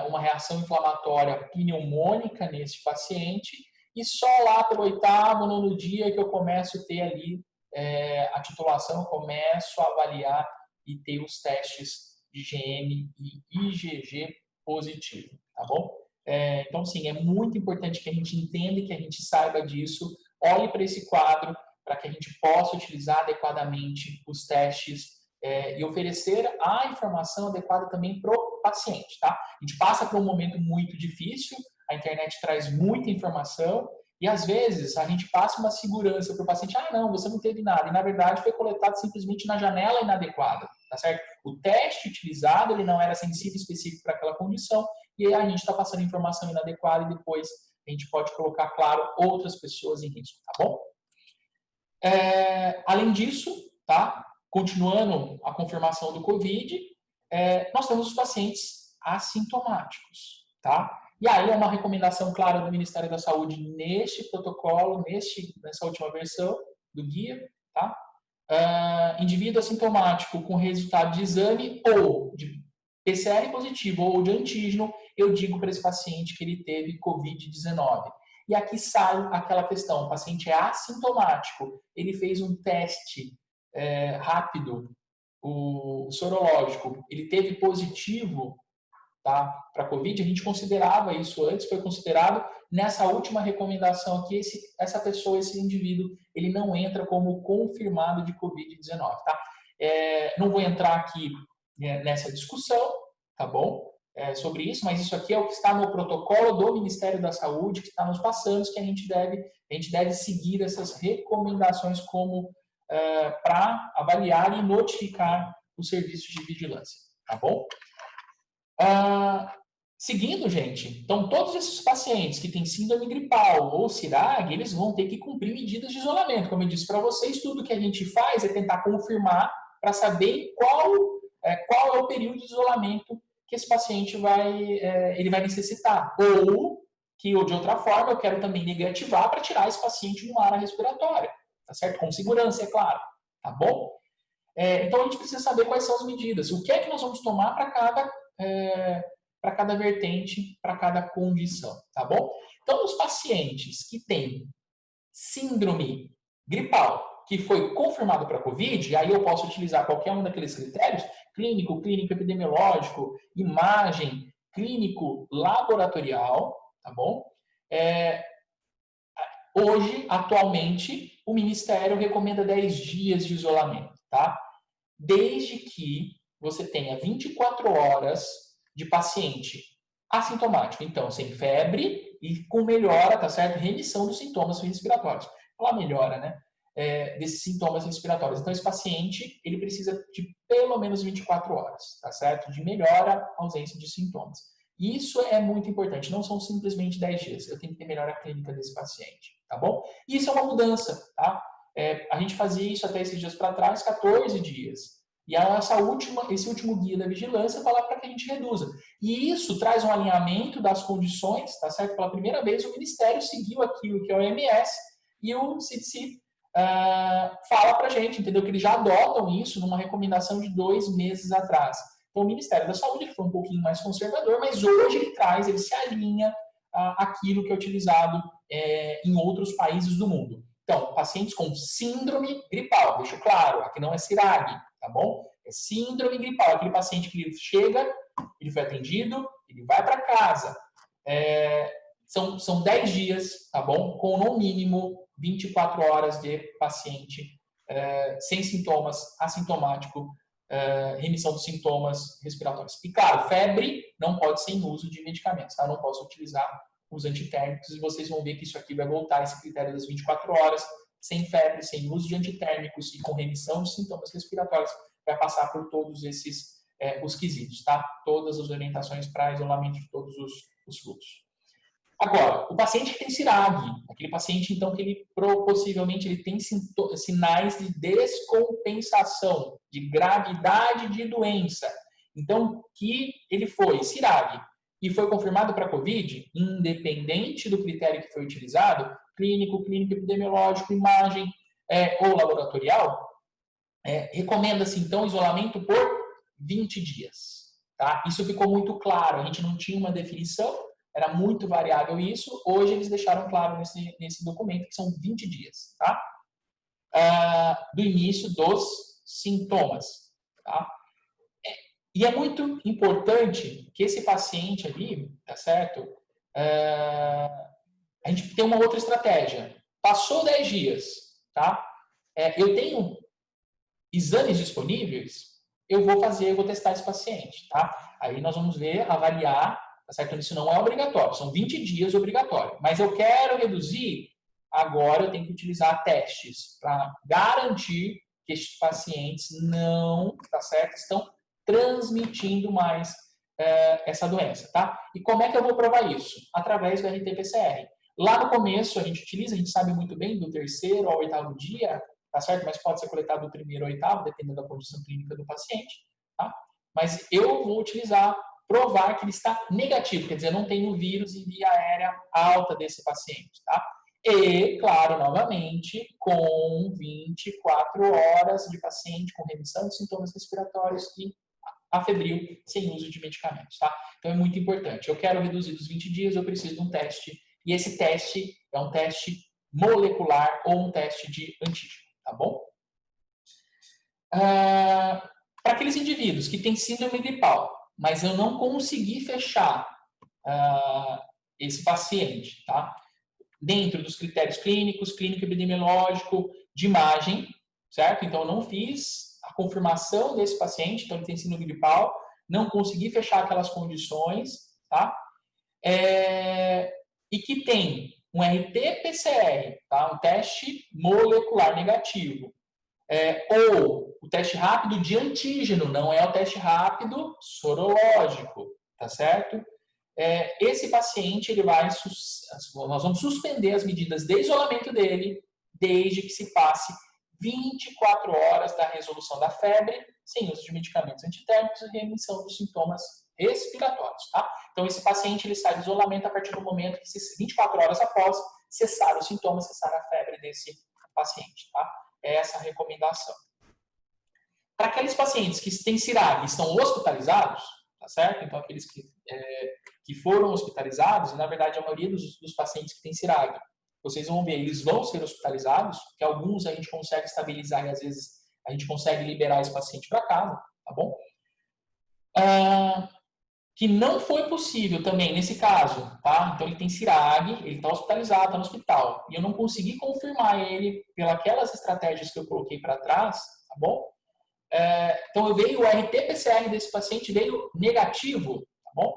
uma reação inflamatória pneumônica nesse paciente, e só lá pelo 8º, 9º dia que eu começo a ter ali a titulação, eu começo a avaliar e ter os testes de IgM e IgG positivo, tá bom? Então, sim, é muito importante que a gente entenda e que a gente saiba disso, olhe para esse quadro, para que a gente possa utilizar adequadamente os testes e oferecer a informação adequada também para o paciente, tá? A gente passa por um momento muito difícil, a internet traz muita informação e, às vezes, a gente passa uma segurança para o paciente, não, você não teve nada, e, na verdade, foi coletado simplesmente na janela inadequada, tá certo? O teste utilizado, ele não era sensível específico para aquela condição, e aí a gente está passando informação inadequada e depois a gente pode colocar, claro, outras pessoas em risco, tá bom? Além disso, tá? Continuando a confirmação do COVID, nós temos os pacientes assintomáticos, tá? E aí é uma recomendação clara do Ministério da Saúde neste protocolo, nessa última versão do guia, tá? Indivíduo assintomático com resultado de exame ou de PCR positivo ou de antígeno, eu digo para esse paciente que ele teve COVID-19. E aqui sai aquela questão, o paciente é assintomático, ele fez um teste rápido, o sorológico, ele teve positivo, tá, para COVID, a gente considerava isso antes, foi considerado, nessa última recomendação aqui, essa pessoa, esse indivíduo, ele não entra como confirmado de COVID-19, tá? Não vou entrar aqui nessa discussão, tá bom? Sobre isso, mas isso aqui é o que está no protocolo do Ministério da Saúde, que está nos passando, que a gente deve seguir essas recomendações como para avaliar e notificar os serviços de vigilância, tá bom? Seguindo, gente, então todos esses pacientes que têm síndrome gripal ou CIRAG, eles vão ter que cumprir medidas de isolamento. Como eu disse para vocês, tudo que a gente faz é tentar confirmar para saber qual é o período de isolamento que esse paciente ele vai necessitar. Ou que, de outra forma, eu quero também negativar para tirar esse paciente de uma área respiratória, tá certo? Com segurança, é claro, tá bom? Então, a gente precisa saber quais são as medidas. O que é que nós vamos tomar para cada vertente, para cada condição, tá bom? Então, os pacientes que têm síndrome gripal, que foi confirmado para COVID, aí eu posso utilizar qualquer um daqueles critérios, clínico epidemiológico, imagem, clínico laboratorial, tá bom? Hoje, atualmente, o Ministério recomenda 10 dias de isolamento, tá? Desde que você tenha 24 horas de paciente assintomático, então, sem febre e com melhora, tá certo? Remissão dos sintomas respiratórios. Falar melhora, né? desses sintomas respiratórios. Então, esse paciente, ele precisa de pelo menos 24 horas, tá certo? De melhora a ausência de sintomas. E isso é muito importante, não são simplesmente 10 dias. Eu tenho que ter melhora clínica desse paciente, tá bom? E isso é uma mudança, tá? A gente fazia isso até esses dias para trás, 14 dias. E esse último guia da vigilância fala para que a gente reduza. E isso traz um alinhamento das condições, tá certo? Pela primeira vez o Ministério seguiu aquilo que é a OMS e o CDC fala para a gente, entendeu? Que eles já adotam isso numa recomendação de 2 meses atrás. Então o Ministério da Saúde foi um pouquinho mais conservador, mas hoje ele se alinha àquilo que é utilizado em outros países do mundo. Então, pacientes com síndrome gripal, deixo claro, aqui não é CIRAG, tá bom? É síndrome gripal, aquele paciente que ele chega, ele foi atendido, ele vai para casa. São 10 dias, tá bom? Com no mínimo 24 horas de paciente sem sintomas, assintomático, remissão dos sintomas respiratórios. E claro, febre não pode ser em uso de medicamentos, tá? Eu não posso utilizar os antitérmicos e vocês vão ver que isso aqui vai voltar esse critério das 24 horas, sem febre, sem uso de antitérmicos e com remissão de sintomas respiratórios, vai passar por todos esses os quesitos, tá? Todas as orientações para isolamento de todos os fluxos. Agora, o paciente que tem CIRAG, aquele paciente, então, que ele possivelmente ele tem sinais de descompensação, de gravidade de doença. Então, que ele foi CIRAG e foi confirmado para COVID, independente do critério que foi utilizado, clínico epidemiológico, imagem ou laboratorial, recomenda-se, então, isolamento por 20 dias. Tá? Isso ficou muito claro, a gente não tinha uma definição, era muito variável isso, hoje eles deixaram claro nesse documento que são 20 dias, tá? Do início dos sintomas, tá? E é muito importante que esse paciente ali, tá certo? A gente tem uma outra estratégia. Passou 10 dias, tá? Eu tenho exames disponíveis, eu vou testar esse paciente, tá? Aí nós vamos avaliar, tá certo? Isso não é obrigatório, são 20 dias obrigatório. Mas eu quero reduzir, agora eu tenho que utilizar testes para garantir que esses pacientes não, tá certo? Estão transmitindo mais essa doença, tá? E como é que eu vou provar isso? Através do RT-PCR. Lá no começo a gente sabe muito bem, do 3º ao 8º dia, tá certo? Mas pode ser coletado do 1º ao 8º, dependendo da condição clínica do paciente, tá? Mas eu vou provar que ele está negativo, quer dizer, não tem o vírus em via aérea alta desse paciente, tá? E, claro, novamente, com 24 horas de paciente com remissão de sintomas respiratórios e afebril, sem uso de medicamentos, tá? Então é muito importante. Eu quero reduzir dos 20 dias, eu preciso de um teste, e esse teste é um teste molecular ou um teste de antígeno, tá bom? Para aqueles indivíduos que têm síndrome gripal, mas eu não consegui fechar esse paciente, tá? Dentro dos critérios clínicos, clínico epidemiológico, de imagem, certo? Então, eu não fiz a confirmação desse paciente, então ele tem síndrome gripal, não consegui fechar aquelas condições, tá? E que tem um RT-PCR, tá? Um teste molecular negativo, ou o teste rápido de antígeno, não é o teste rápido sorológico, tá certo? Esse paciente, nós vamos suspender as medidas de isolamento dele, desde que se passe 24 horas da resolução da febre, sem uso de medicamentos antitérmicos e remissão dos sintomas respiratórios, tá? Então, esse paciente, ele sai do isolamento a partir do momento que, 24 horas após cessar os sintomas, cessar a febre desse paciente, tá? É essa a recomendação. Para aqueles pacientes que têm CIRAG e estão hospitalizados, tá certo? Então, aqueles que foram hospitalizados, e na verdade a maioria dos pacientes que têm CIRAG, vocês vão ver, eles vão ser hospitalizados, que alguns a gente consegue estabilizar e às vezes a gente consegue liberar esse paciente para casa, tá bom? Que não foi possível também, nesse caso, tá? Então ele tem CIRAG, ele está hospitalizado, está no hospital, e eu não consegui confirmar ele pelas estratégias que eu coloquei para trás, tá bom? Então o RT-PCR desse paciente veio negativo, tá bom?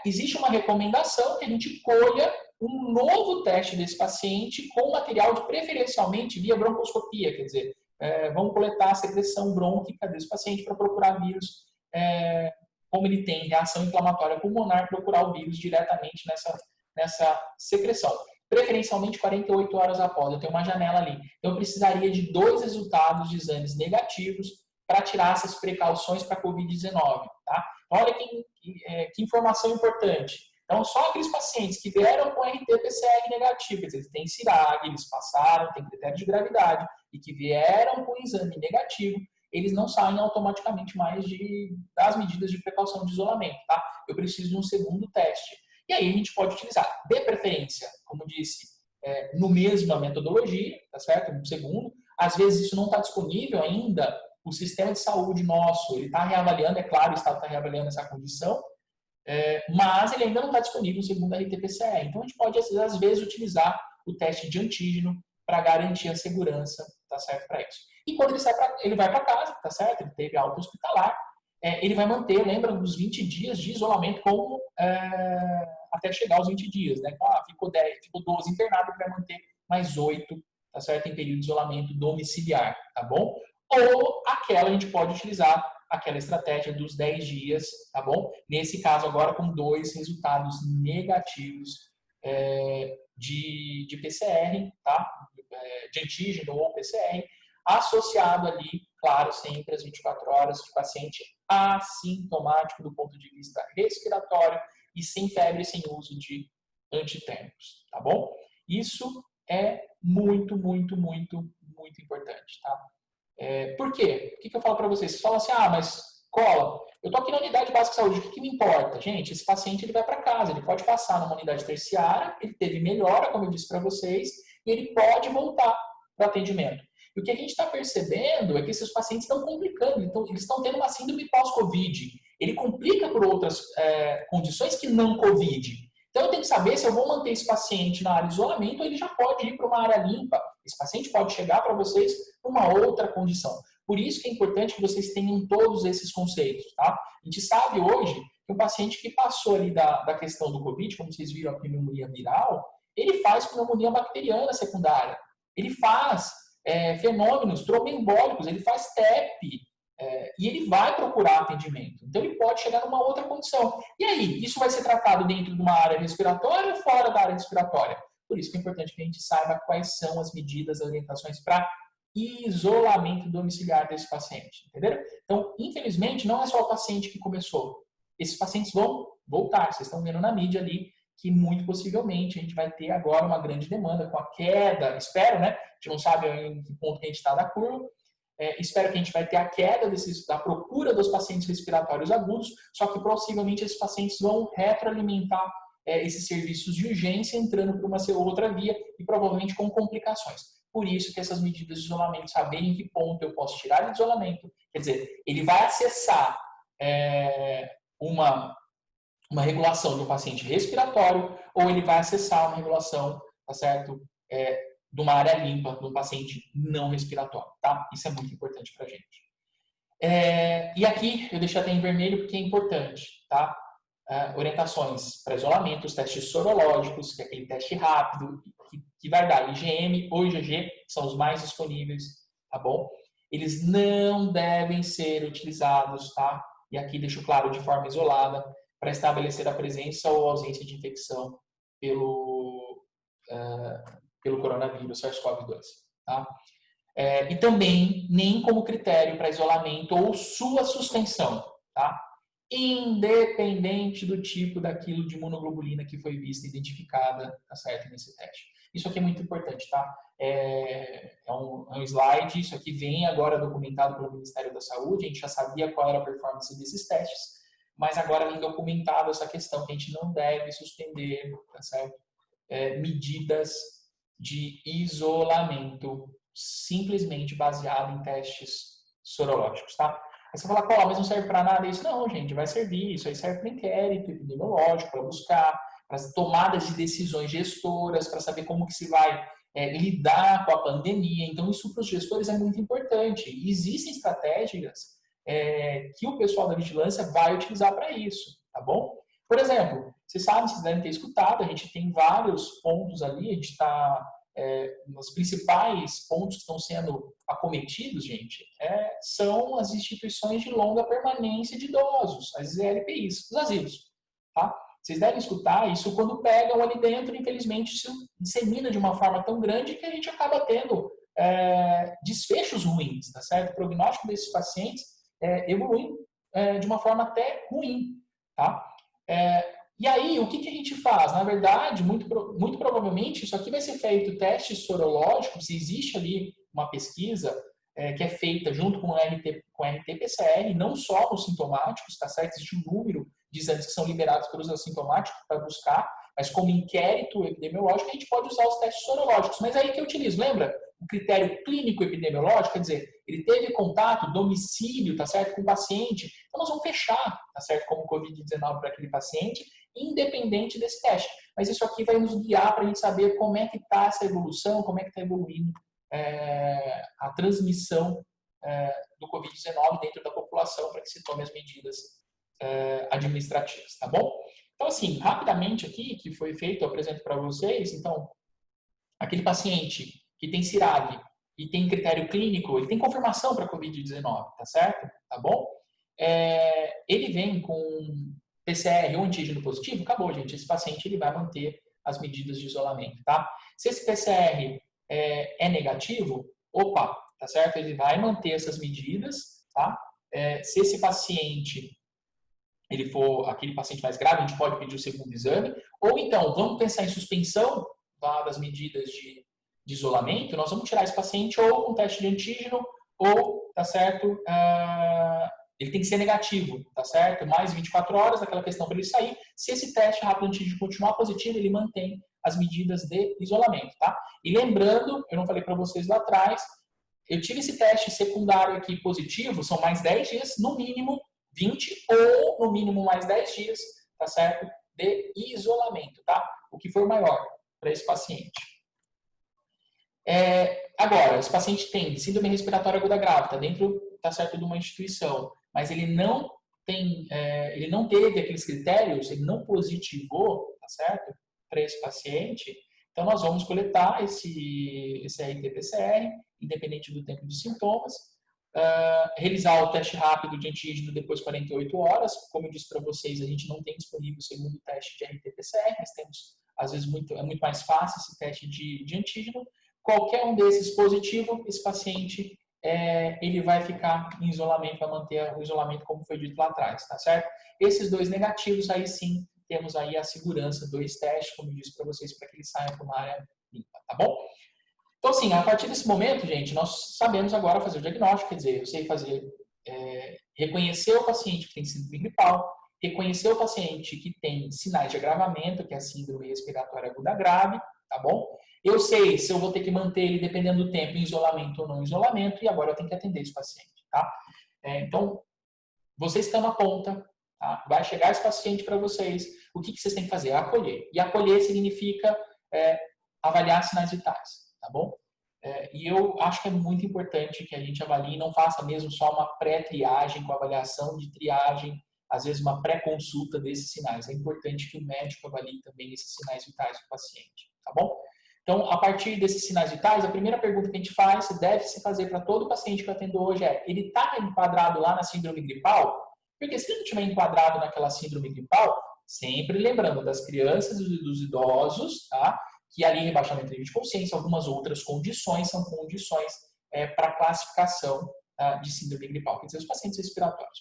Existe uma recomendação que a gente colha um novo teste desse paciente com material de preferencialmente via broncoscopia, quer dizer, vamos coletar a secreção brônquica desse paciente para procurar vírus, como ele tem reação inflamatória pulmonar, procurar o vírus diretamente nessa secreção. Preferencialmente 48 horas após, eu tenho uma janela ali. Então, eu precisaria de 2 resultados de exames negativos para tirar essas precauções para a Covid-19. Tá? Olha que informação importante. Então, só aqueles pacientes que vieram com RT-PCR negativo, quer dizer, eles têm CIRAG, eles passaram, têm critério de gravidade, e que vieram com exame negativo, eles não saem automaticamente mais das medidas de precaução de isolamento. Tá? Eu preciso de um segundo teste. E aí a gente pode utilizar, de preferência, como disse, no mesma metodologia, tá certo? Um segundo. Às vezes isso não está disponível ainda, o sistema de saúde nosso, ele está reavaliando, é claro, o Estado está reavaliando essa condição, mas ele ainda não está disponível o segundo RT-PCR. Então a gente pode, às vezes, utilizar o teste de antígeno para garantir a segurança, tá certo? Para isso. E quando ele vai para casa, tá certo? Ele teve alta hospitalar, ele vai manter, lembra, os 20 dias de isolamento até chegar aos 20 dias, né? Então, ficou 12 internado, ele vai manter mais 8, tá certo? Em período de isolamento domiciliar, tá bom? Ou a gente pode utilizar aquela estratégia dos 10 dias, tá bom? Nesse caso agora com 2 resultados negativos de PCR, tá? De antígeno ou PCR, associado ali, claro, sempre às 24 horas de paciente assintomático do ponto de vista respiratório e sem febre, sem uso de antitérmicos, tá bom? Isso é muito, muito, muito, muito importante, tá? Por quê? O que eu falo para vocês? Vocês falam assim, mas cola, eu tô aqui na unidade básica de saúde, o que me importa? Gente, esse paciente ele vai para casa, ele pode passar numa unidade terciária, ele teve melhora, como eu disse para vocês, e ele pode voltar para o atendimento. E o que a gente está percebendo é que esses pacientes estão complicando, então eles estão tendo uma síndrome pós-Covid. Ele complica por outras condições que não Covid. Então eu tenho que saber se eu vou manter esse paciente na área de isolamento ou ele já pode ir para uma área limpa. Esse paciente pode chegar para vocês com uma outra condição. Por isso que é importante que vocês tenham todos esses conceitos. Tá? A gente sabe hoje que um paciente que passou ali da questão do Covid, como vocês viram a pneumonia viral, ele faz pneumonia bacteriana secundária. Ele faz fenômenos tromboembólicos, ele faz TEP, e ele vai procurar atendimento. Então, ele pode chegar numa outra condição. E aí, isso vai ser tratado dentro de uma área respiratória ou fora da área respiratória? Por isso que é importante que a gente saiba quais são as medidas, as orientações para isolamento domiciliar desse paciente. Entenderam? Então, infelizmente, não é só o paciente que começou. Esses pacientes vão voltar. Vocês estão vendo na mídia ali que muito possivelmente a gente vai ter agora uma grande demanda com a queda, espero, né? A gente não sabe em que ponto que a gente está da curva, espero que a gente vai ter a queda da procura dos pacientes respiratórios agudos, só que possivelmente esses pacientes vão retroalimentar esses serviços de urgência entrando por uma outra via e provavelmente com complicações. Por isso que essas medidas de isolamento, saber em que ponto eu posso tirar de isolamento, quer dizer, ele vai acessar uma regulação do paciente respiratório ou ele vai acessar uma regulação, tá certo? De uma área limpa do paciente não respiratório, tá? Isso é muito importante pra gente. E aqui eu deixei até em vermelho porque é importante, tá? Orientações para isolamento, os testes sorológicos, que é aquele teste rápido, que vai dar IgM ou IgG, que são os mais disponíveis, tá bom? Eles não devem ser utilizados, tá? E aqui deixo claro, de forma isolada, para estabelecer a presença ou ausência de infecção pelo coronavírus SARS-CoV-2. Tá? E também nem como critério para isolamento ou sua suspensão, tá? Independente do tipo daquilo de imunoglobulina que foi vista e identificada, tá certo, nesse teste. Isso aqui é muito importante, tá? É um slide, isso aqui vem agora documentado pelo Ministério da Saúde, a gente já sabia qual era a performance desses testes, mas agora vem documentado essa questão que a gente não deve suspender, tá certo? Medidas de isolamento simplesmente baseado em testes sorológicos, tá? Aí você fala, pô, mas não serve para nada isso? Não, gente, vai servir. Isso aí serve para inquérito epidemiológico, para buscar, para tomadas de decisões gestoras, para saber como que se vai lidar com a pandemia. Então, isso para os gestores é muito importante. E existem estratégias que o pessoal da vigilância vai utilizar para isso, tá bom? Por exemplo, vocês sabem, vocês devem ter escutado, a gente tem vários pontos ali, a gente está nos principais pontos que estão sendo acometidos, gente, são as instituições de longa permanência de idosos, as ELPIs, os asilos, tá? Vocês devem escutar isso quando pegam ali dentro, infelizmente, isso dissemina de uma forma tão grande que a gente acaba tendo desfechos ruins, tá certo? O prognóstico desses pacientes evolui de uma forma até ruim, tá? E aí, o que a gente faz? Na verdade, muito provavelmente, isso aqui vai ser feito teste sorológico, se existe ali uma pesquisa que é feita junto com o RT-PCR, não só nos sintomáticos, tá certo? Existe um número de exames que são liberados pelos assintomáticos para buscar, mas como inquérito epidemiológico, a gente pode usar os testes sorológicos. Mas aí que eu utilizo, lembra? O critério clínico epidemiológico, quer dizer, ele teve contato, domicílio, tá certo, com o paciente, então nós vamos fechar, tá certo, como Covid-19 para aquele paciente, independente desse teste. Mas isso aqui vai nos guiar para a gente saber como é que está essa evolução, como é que está evoluindo a transmissão do Covid-19 dentro da população para que se tome as medidas administrativas, tá bom? Então, assim, rapidamente aqui, que foi feito, eu apresento para vocês, então, aquele paciente que tem CIRAG e tem critério clínico, ele tem confirmação para Covid-19, tá certo? Tá bom? Ele vem com PCR ou antígeno positivo, acabou, gente. Esse paciente ele vai manter as medidas de isolamento, tá? Se esse PCR é negativo, opa, tá certo? Ele vai manter essas medidas, tá? Se esse paciente ele for aquele paciente mais grave, a gente pode pedir o segundo exame, ou então, vamos pensar em suspensão das medidas de isolamento, nós vamos tirar esse paciente ou com teste de antígeno, ou, tá certo, ele tem que ser negativo, tá certo? Mais 24 horas, aquela questão para ele sair. Se esse teste rápido antígeno continuar positivo, ele mantém as medidas de isolamento, tá? E lembrando, eu não falei para vocês lá atrás, eu tive esse teste secundário aqui positivo, são mais 10 dias, no mínimo 20 ou no mínimo mais 10 dias, tá certo? De isolamento, tá? O que for maior para esse paciente. Agora, esse paciente tem síndrome respiratória aguda grave, tá dentro, tá certo, de uma instituição, mas ele não tem, ele não teve aqueles critérios, ele não positivou, tá certo, para esse paciente. Então, nós vamos coletar esse RT-PCR, independente do tempo de sintomas, realizar o teste rápido de antígeno depois de 48 horas. Como eu disse para vocês, a gente não tem disponível o segundo teste de RT-PCR, mas temos, às vezes, é muito mais fácil esse teste de antígeno. Qualquer um desses positivo, esse paciente ele vai ficar em isolamento, vai manter o isolamento como foi dito lá atrás, tá certo? Esses dois negativos, aí sim, temos aí a segurança, 2 testes, como eu disse para vocês, para que eles saiam para uma área limpa, tá bom? Então, assim, a partir desse momento, gente, nós sabemos agora fazer o diagnóstico, quer dizer, eu sei fazer, reconhecer o paciente que tem síndrome gripal, reconhecer o paciente que tem sinais de agravamento, que é a síndrome respiratória aguda grave, tá bom? Eu sei se eu vou ter que manter ele, dependendo do tempo, em isolamento ou não isolamento, e agora eu tenho que atender esse paciente, tá? Então, vocês estão na ponta, tá? Vai chegar esse paciente para vocês, o que vocês têm que fazer? Acolher. E acolher significa avaliar sinais vitais, tá bom? E eu acho que é muito importante que a gente avalie, não faça mesmo só uma pré-triagem com avaliação de triagem, às vezes uma pré-consulta desses sinais. É importante que o médico avalie também esses sinais vitais do paciente, tá bom? Então, a partir desses sinais vitais, a primeira pergunta que a gente faz, deve se fazer para todo paciente que eu atendo hoje ele está enquadrado lá na síndrome gripal? Porque se ele não estiver enquadrado naquela síndrome gripal, sempre lembrando das crianças e dos idosos, tá? Que ali rebaixamento de consciência, algumas outras condições são condições para classificação de síndrome gripal, quer dizer, os pacientes respiratórios.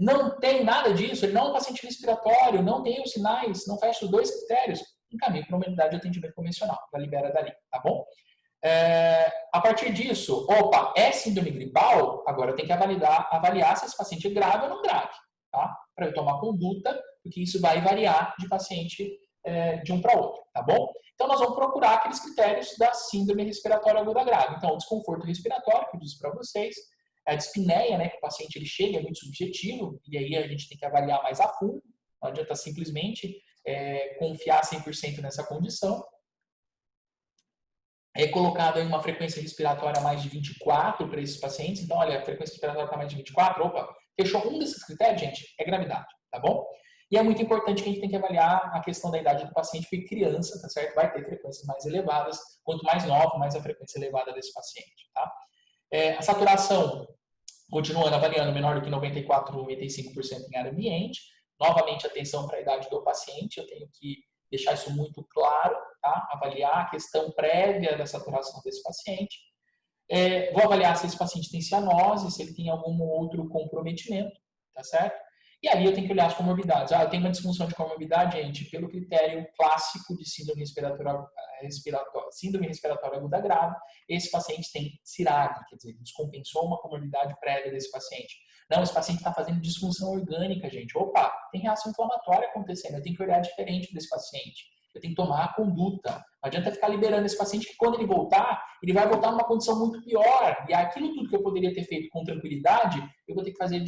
Não tem nada disso, ele não é um paciente respiratório, não tem os sinais, não fecha os 2 critérios, encaminha para uma unidade de atendimento convencional, já libera dali, tá bom? A partir disso, opa, é síndrome gripal, agora eu tenho que avaliar se esse paciente é grave ou não grave, tá? Para eu tomar conduta, porque isso vai variar de paciente de um para outro, tá bom? Então, nós vamos procurar aqueles critérios da síndrome respiratória aguda grave. Então, o desconforto respiratório, que eu disse para vocês, a dispneia, né, que o paciente ele chega, é muito subjetivo, e aí a gente tem que avaliar mais a fundo, não adianta simplesmente confiar 100% nessa condição. É colocado aí uma frequência respiratória mais de 24 para esses pacientes, então, olha, a frequência respiratória está mais de 24, opa, fechou um desses critérios, gente, é gravidade, tá bom? E é muito importante que a gente tem que avaliar a questão da idade do paciente, porque criança, tá certo? Vai ter frequências mais elevadas. Quanto mais nova, mais a frequência elevada desse paciente, tá? A saturação, continuando avaliando menor do que 94, 95% em área ambiente. Novamente, atenção para a idade do paciente. Eu tenho que deixar isso muito claro, tá? Avaliar a questão prévia da saturação desse paciente. Vou avaliar se esse paciente tem cianose, se ele tem algum outro comprometimento, tá certo? E aí eu tenho que olhar as comorbidades. Eu tenho uma disfunção de comorbidade, gente, pelo critério clássico de síndrome respiratória aguda grave. Esse paciente tem CIRAG, quer dizer, descompensou uma comorbidade prévia desse paciente. Não, esse paciente está fazendo disfunção orgânica, gente. Opa, tem reação inflamatória acontecendo, eu tenho que olhar diferente desse paciente. Eu tenho que tomar a conduta. Não adianta ficar liberando esse paciente, que quando ele voltar, ele vai voltar numa condição muito pior. E aquilo tudo que eu poderia ter feito com tranquilidade, eu vou ter que fazer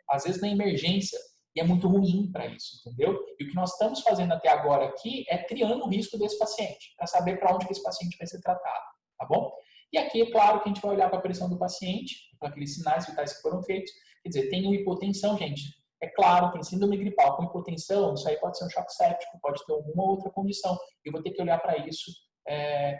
às vezes na emergência. E é muito ruim para isso, entendeu? E o que nós estamos fazendo até agora aqui é criando o risco desse paciente, para saber para onde que esse paciente vai ser tratado, tá bom? E aqui é claro que a gente vai olhar para a pressão do paciente, para aqueles sinais vitais que foram feitos. Quer dizer, tem hipotensão, gente. É claro, tem síndrome gripal com hipotensão, isso aí pode ser um choque séptico, pode ter alguma outra condição. Eu vou ter que olhar para isso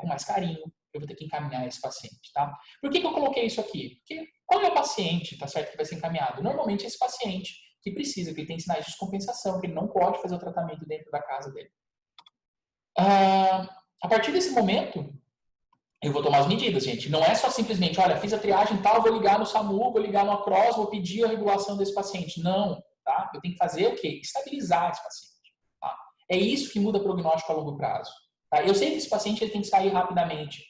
com mais carinho, eu vou ter que encaminhar esse paciente, tá? Por que eu coloquei isso aqui? Porque qual é o paciente, tá certo, que vai ser encaminhado? Normalmente esse paciente que precisa, que ele tem sinais de descompensação, que ele não pode fazer o tratamento dentro da casa dele. A partir desse momento, eu vou tomar as medidas, gente. Não é só simplesmente, olha, fiz a triagem tal, vou ligar no SAMU, vou ligar no ACROSS, vou pedir a regulação desse paciente. Não, tá? Eu tenho que fazer o quê? Estabilizar esse paciente. Tá? É isso que muda o prognóstico a longo prazo. Tá? Eu sei que esse paciente ele tem que sair rapidamente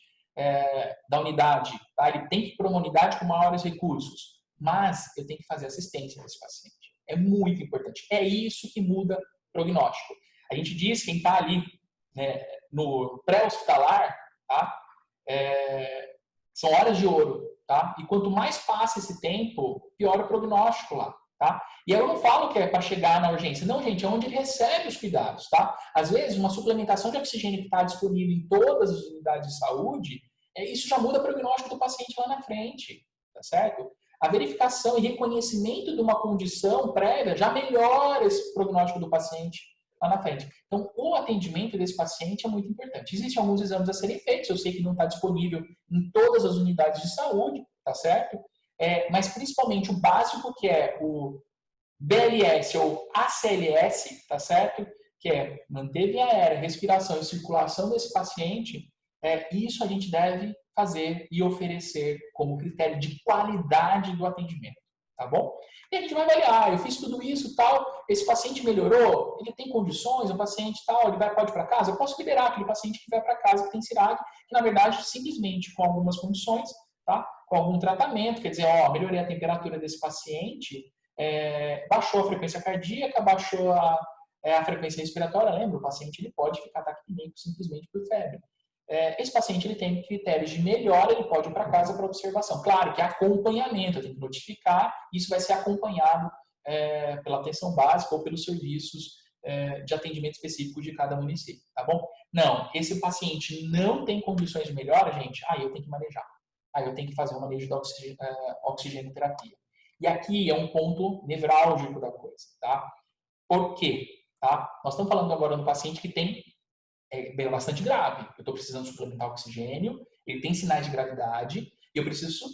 da unidade, tá? Ele tem que ir para uma unidade com maiores recursos, mas eu tenho que fazer assistência desse paciente. É muito importante. É isso que muda o prognóstico. A gente diz, quem está ali, né, no pré-hospitalar, tá? São horas de ouro, tá? E quanto mais passa esse tempo, pior o prognóstico lá, tá? E eu não falo que é para chegar na urgência. Não, gente, é onde ele recebe os cuidados, tá? Às vezes, uma suplementação de oxigênio que está disponível em todas as unidades de saúde, isso já muda o prognóstico do paciente lá na frente, tá certo? A verificação e reconhecimento de uma condição prévia já melhora esse prognóstico do paciente lá na frente. Então, o atendimento desse paciente é muito importante. Existem alguns exames a serem feitos, eu sei que não está disponível em todas as unidades de saúde, tá certo? Mas principalmente o básico, que é o BLS ou ACLS, tá certo? Que é manter via aérea, respiração e circulação desse paciente, isso a gente deve fazer e oferecer como critério de qualidade do atendimento, tá bom? E a gente vai avaliar, eu fiz tudo isso, tal, esse paciente melhorou, ele tem condições, o paciente tal, ele pode ir para casa, eu posso liberar aquele paciente que vai para casa, que tem CIRAG, que na verdade simplesmente com algumas condições, tá? Com algum tratamento, quer dizer, melhorei a temperatura desse paciente, baixou a frequência cardíaca, baixou a frequência respiratória, lembra? O paciente ele pode ficar taquipneico simplesmente por febre. Esse paciente ele tem critérios de melhora, ele pode ir para casa para observação. Claro que é acompanhamento, eu tenho que notificar, isso vai ser acompanhado pela atenção básica ou pelos serviços de atendimento específico de cada município, tá bom? Não, esse paciente não tem condições de melhora, gente, aí eu tenho que manejar. Aí eu tenho que fazer o manejo da oxigenoterapia. E aqui é um ponto nevrálgico da coisa, tá? Por quê? Tá? Nós estamos falando agora de um paciente que tem bastante grave. Eu estou precisando suplementar oxigênio, ele tem sinais de gravidade e eu preciso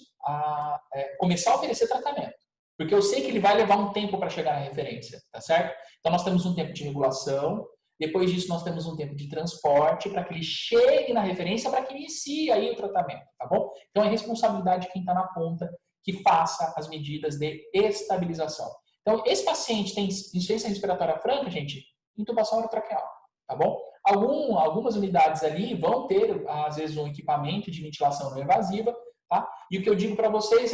começar a oferecer tratamento. Porque eu sei que ele vai levar um tempo para chegar na referência, tá certo? Então nós temos um tempo de regulação, depois disso nós temos um tempo de transporte para que ele chegue na referência, para que inicie aí o tratamento, tá bom? Então é responsabilidade de quem está na ponta que faça as medidas de estabilização. Então esse paciente tem insuficiência respiratória franca, gente, intubação orotraqueal, tá bom? Algumas unidades ali vão ter, às vezes, um equipamento de ventilação não invasiva, tá? E o que eu digo para vocês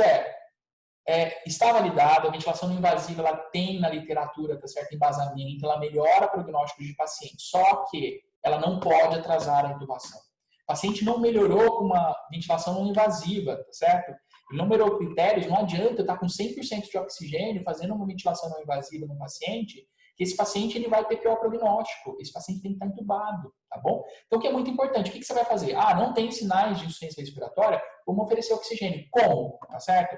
está validado, a ventilação não invasiva, ela tem na literatura, tá certo, embasamento, ela melhora o prognóstico de paciente, só que ela não pode atrasar a intubação. O paciente não melhorou com uma ventilação não invasiva, tá certo? Ele não melhorou critérios, não adianta eu estar com 100% de oxigênio fazendo uma ventilação não invasiva no paciente, que esse paciente ele vai ter pior prognóstico, esse paciente tem que estar entubado, tá bom? Então, o que é muito importante, o que você vai fazer? Não tem sinais de insuficiência respiratória, vamos oferecer oxigênio. Como? Tá certo?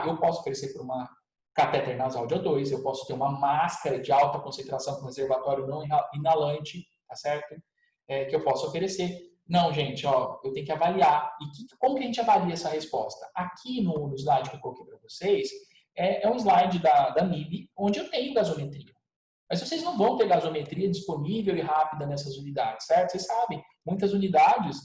Eu posso oferecer por uma catéter nasal de O2, eu posso ter uma máscara de alta concentração com reservatório não inalante, tá certo? Que eu posso oferecer. Não, gente, ó, eu tenho que avaliar. E como que a gente avalia essa resposta? Aqui no slide que eu coloquei para vocês, é um slide da MIB, onde eu tenho gasometria. Mas vocês não vão ter gasometria disponível e rápida nessas unidades, certo? Vocês sabem, muitas unidades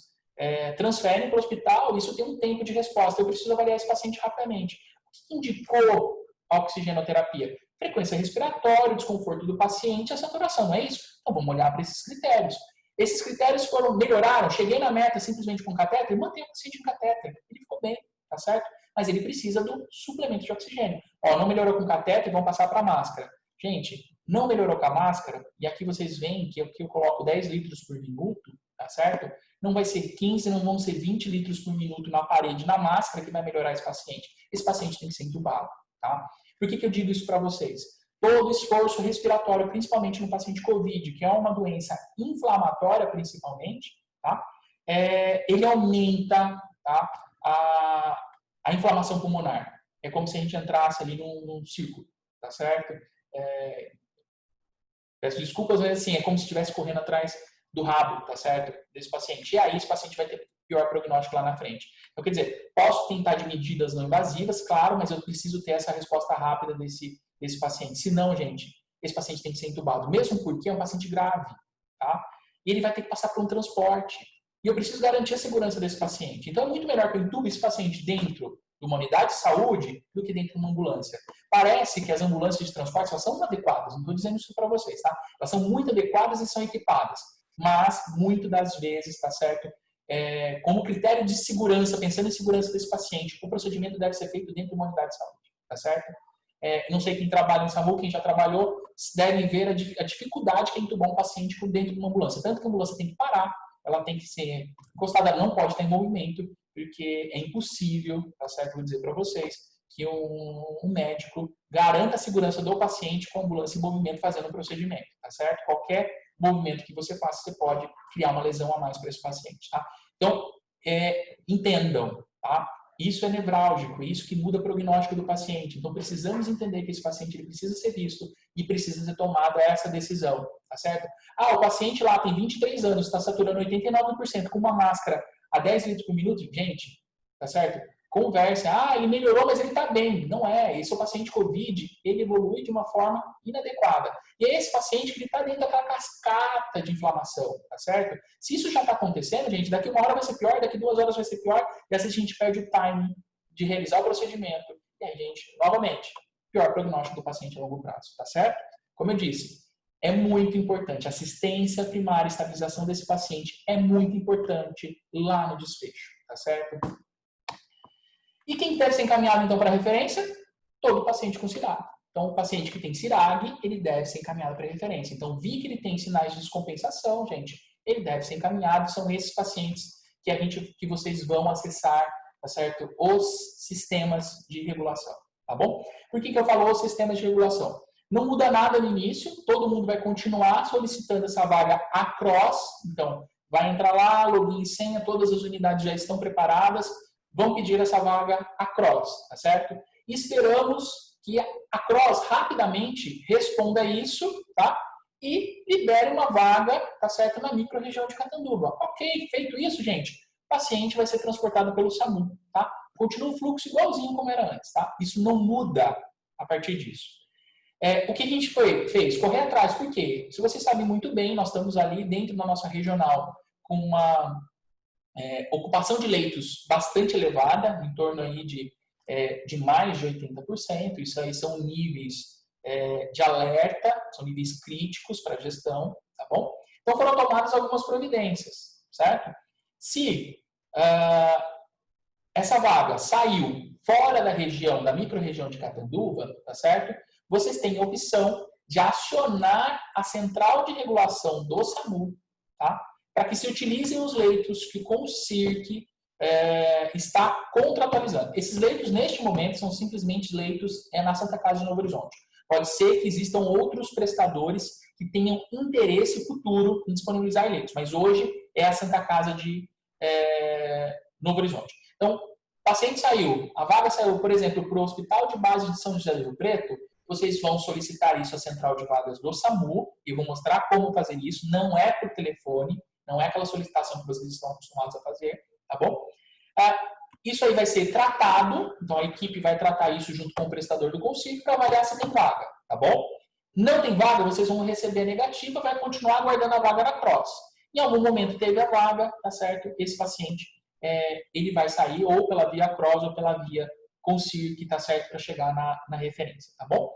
transferem para o hospital e isso tem um tempo de resposta. Eu preciso avaliar esse paciente rapidamente. O que indicou a oxigenoterapia? Frequência respiratória, desconforto do paciente, a saturação, não é isso? Então vamos olhar para esses critérios. Esses critérios melhoraram, cheguei na meta simplesmente com catéter, mantenha o paciente em catéter, ele ficou bem, tá certo? Mas ele precisa do suplemento de oxigênio. Ó, não melhorou com catéter, vão passar para máscara. Gente, não melhorou com a máscara, e aqui vocês veem que eu coloco 10 litros por minuto, tá certo? Não vai ser 15, não vão ser 20 litros por minuto na parede, na máscara, que vai melhorar esse paciente. Esse paciente tem que ser entubado, tá? Por que eu digo isso para vocês? Todo esforço respiratório, principalmente no paciente COVID, que é uma doença inflamatória principalmente, tá? Ele aumenta, tá? a inflamação pulmonar. É como se a gente entrasse ali num círculo, tá certo? Peço desculpas, mas assim, é como se estivesse correndo atrás do rabo, tá certo? Desse paciente. E aí esse paciente vai ter pior prognóstico lá na frente. Então, quer dizer, posso tentar de medidas não invasivas, claro, mas eu preciso ter essa resposta rápida desse paciente. Se não, gente, esse paciente tem que ser entubado, mesmo porque é um paciente grave, tá? E ele vai ter que passar por um transporte. E eu preciso garantir a segurança desse paciente. Então, é muito melhor que eu entube esse paciente dentro de uma unidade de saúde do que dentro de uma ambulância. Parece que as ambulâncias de transporte só são adequadas, não estou dizendo isso para vocês, tá? Elas são muito adequadas e são equipadas, mas, muito das vezes, tá certo? Como critério de segurança, pensando em segurança desse paciente, o procedimento deve ser feito dentro de uma unidade de saúde, tá certo? Não sei quem trabalha em SAMU, quem já trabalhou, devem ver a dificuldade que é entubar um paciente dentro de uma ambulância. Tanto que a ambulância tem que parar, ela tem que ser encostada, ela não pode estar em movimento, porque é impossível, tá certo? Vou dizer para vocês, que um médico garanta a segurança do paciente com a ambulância em movimento fazendo o procedimento, tá certo? Qualquer movimento que você faça, você pode criar uma lesão a mais para esse paciente, tá? Então, entendam, tá? Isso é nevrálgico, isso que muda o prognóstico do paciente. Então, precisamos entender que esse paciente ele precisa ser visto e precisa ser tomada essa decisão, tá certo? O paciente lá tem 23 anos, está saturando 89% com uma máscara a 10 litros por minuto, gente, tá certo? Conversa, ele melhorou, mas ele está bem. Não é, esse é o paciente COVID, ele evolui de uma forma inadequada. E é esse paciente que está dentro daquela cascata de inflamação, tá certo? Se isso já está acontecendo, gente, daqui 1 hora vai ser pior, daqui 2 horas vai ser pior, e assim a gente perde o timing de realizar o procedimento. E aí, gente, novamente, pior prognóstico do paciente a longo prazo, tá certo? Como eu disse, é muito importante. A assistência primária, estabilização desse paciente é muito importante lá no desfecho, tá certo? E quem deve ser encaminhado, então, para referência? Todo paciente com CIRAG. Então, o paciente que tem CIRAG, ele deve ser encaminhado para referência. Então, vi que ele tem sinais de descompensação, gente, ele deve ser encaminhado. São esses pacientes que vocês vão acessar, tá certo? Os sistemas de regulação, tá bom? Por que eu falo os sistemas de regulação? Não muda nada no início, todo mundo vai continuar solicitando essa vaga across. Então, vai entrar lá, login e senha, todas as unidades já estão preparadas, vão pedir essa vaga across, tá certo? E esperamos que a Cross rapidamente responda isso, tá? E libere uma vaga, tá certo, na micro-região de Catanduva. Ok, feito isso, gente, o paciente vai ser transportado pelo SAMU, tá? Continua o fluxo igualzinho como era antes, tá? Isso não muda a partir disso. O que a gente fez? Correr atrás, por quê? Se vocês sabem muito bem, nós estamos ali dentro da nossa regional com uma ocupação de leitos bastante elevada, em torno aí de mais de 80%. Isso aí são níveis de alerta, são níveis críticos para a gestão, tá bom? Então foram tomadas algumas providências, certo? Se essa vaga saiu fora da região, da micro-região de Catanduva, tá certo? Vocês têm a opção de acionar a central de regulação do SAMU, tá? Para que se utilizem os leitos que com o CIRC está contratualizando. Esses leitos, neste momento, são simplesmente leitos na Santa Casa de Novo Horizonte. Pode ser que existam outros prestadores que tenham interesse futuro em disponibilizar leitos, mas hoje é a Santa Casa de Novo Horizonte. Então, paciente saiu, a vaga saiu, por exemplo, para o Hospital de Base de São José do Rio Preto, vocês vão solicitar isso à central de vagas do SAMU, e vou mostrar como fazer isso, não é por telefone, não é aquela solicitação que vocês estão acostumados a fazer, tá bom? Isso aí vai ser tratado, então a equipe vai tratar isso junto com o prestador do consigo para avaliar se tem vaga, tá bom? Não tem vaga, vocês vão receber a negativa, vai continuar aguardando a vaga na CROSS. Em algum momento teve a vaga, tá certo? Esse paciente, ele vai sair ou pela via CROSS ou pela via consigo, que tá certo para chegar na referência, tá bom?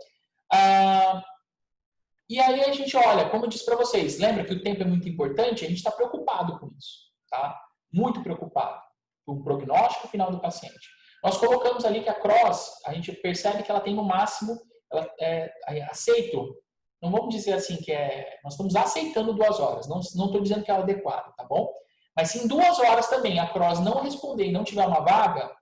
E aí a gente olha, como eu disse para vocês, lembra que o tempo é muito importante? A gente está preocupado com isso, tá? Muito preocupado com o prognóstico final do paciente. Nós colocamos ali que a CROSS, a gente percebe que ela tem no máximo, ela aceito, não vamos dizer assim que nós estamos aceitando 2 horas, não estou dizendo que é o adequado, tá bom? Mas se em 2 horas também a CROSS não responder e não tiver uma vaga,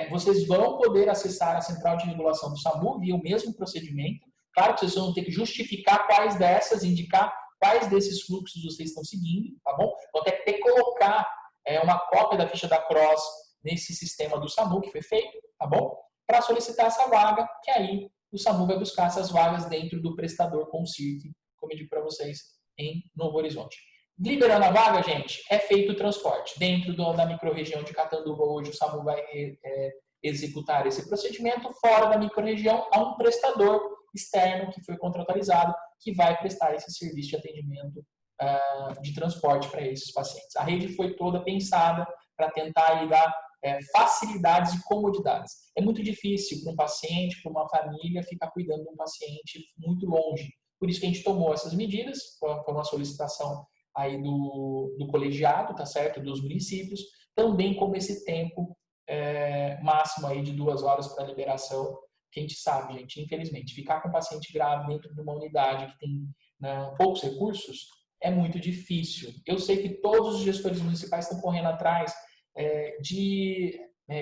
vocês vão poder acessar a central de regulação do SAMU via o mesmo procedimento. Claro que vocês vão ter que justificar quais dessas, indicar quais desses fluxos vocês estão seguindo, tá bom? Vão ter que colocar uma cópia da ficha da CROSS nesse sistema do SAMU que foi feito, tá bom? Para solicitar essa vaga, que aí o SAMU vai buscar essas vagas dentro do prestador Concirc, como eu digo para vocês, em Novo Horizonte. Liberando a vaga, gente, é feito o transporte. Dentro da microrregião de Catanduva, hoje o SAMU vai executar esse procedimento. Fora da microrregião, há um prestador externo que foi contratualizado, que vai prestar esse serviço de atendimento de transporte para esses pacientes. A rede foi toda pensada para tentar aí dar facilidades e comodidades. É muito difícil para um paciente, para uma família, ficar cuidando de um paciente muito longe. Por isso que a gente tomou essas medidas, foi uma solicitação aí do colegiado, tá certo? Dos municípios, também como esse tempo máximo aí de 2 horas para liberação, que a gente sabe, gente, infelizmente, ficar com um paciente grave dentro de uma unidade que tem poucos recursos é muito difícil. Eu sei que todos os gestores municipais estão correndo atrás de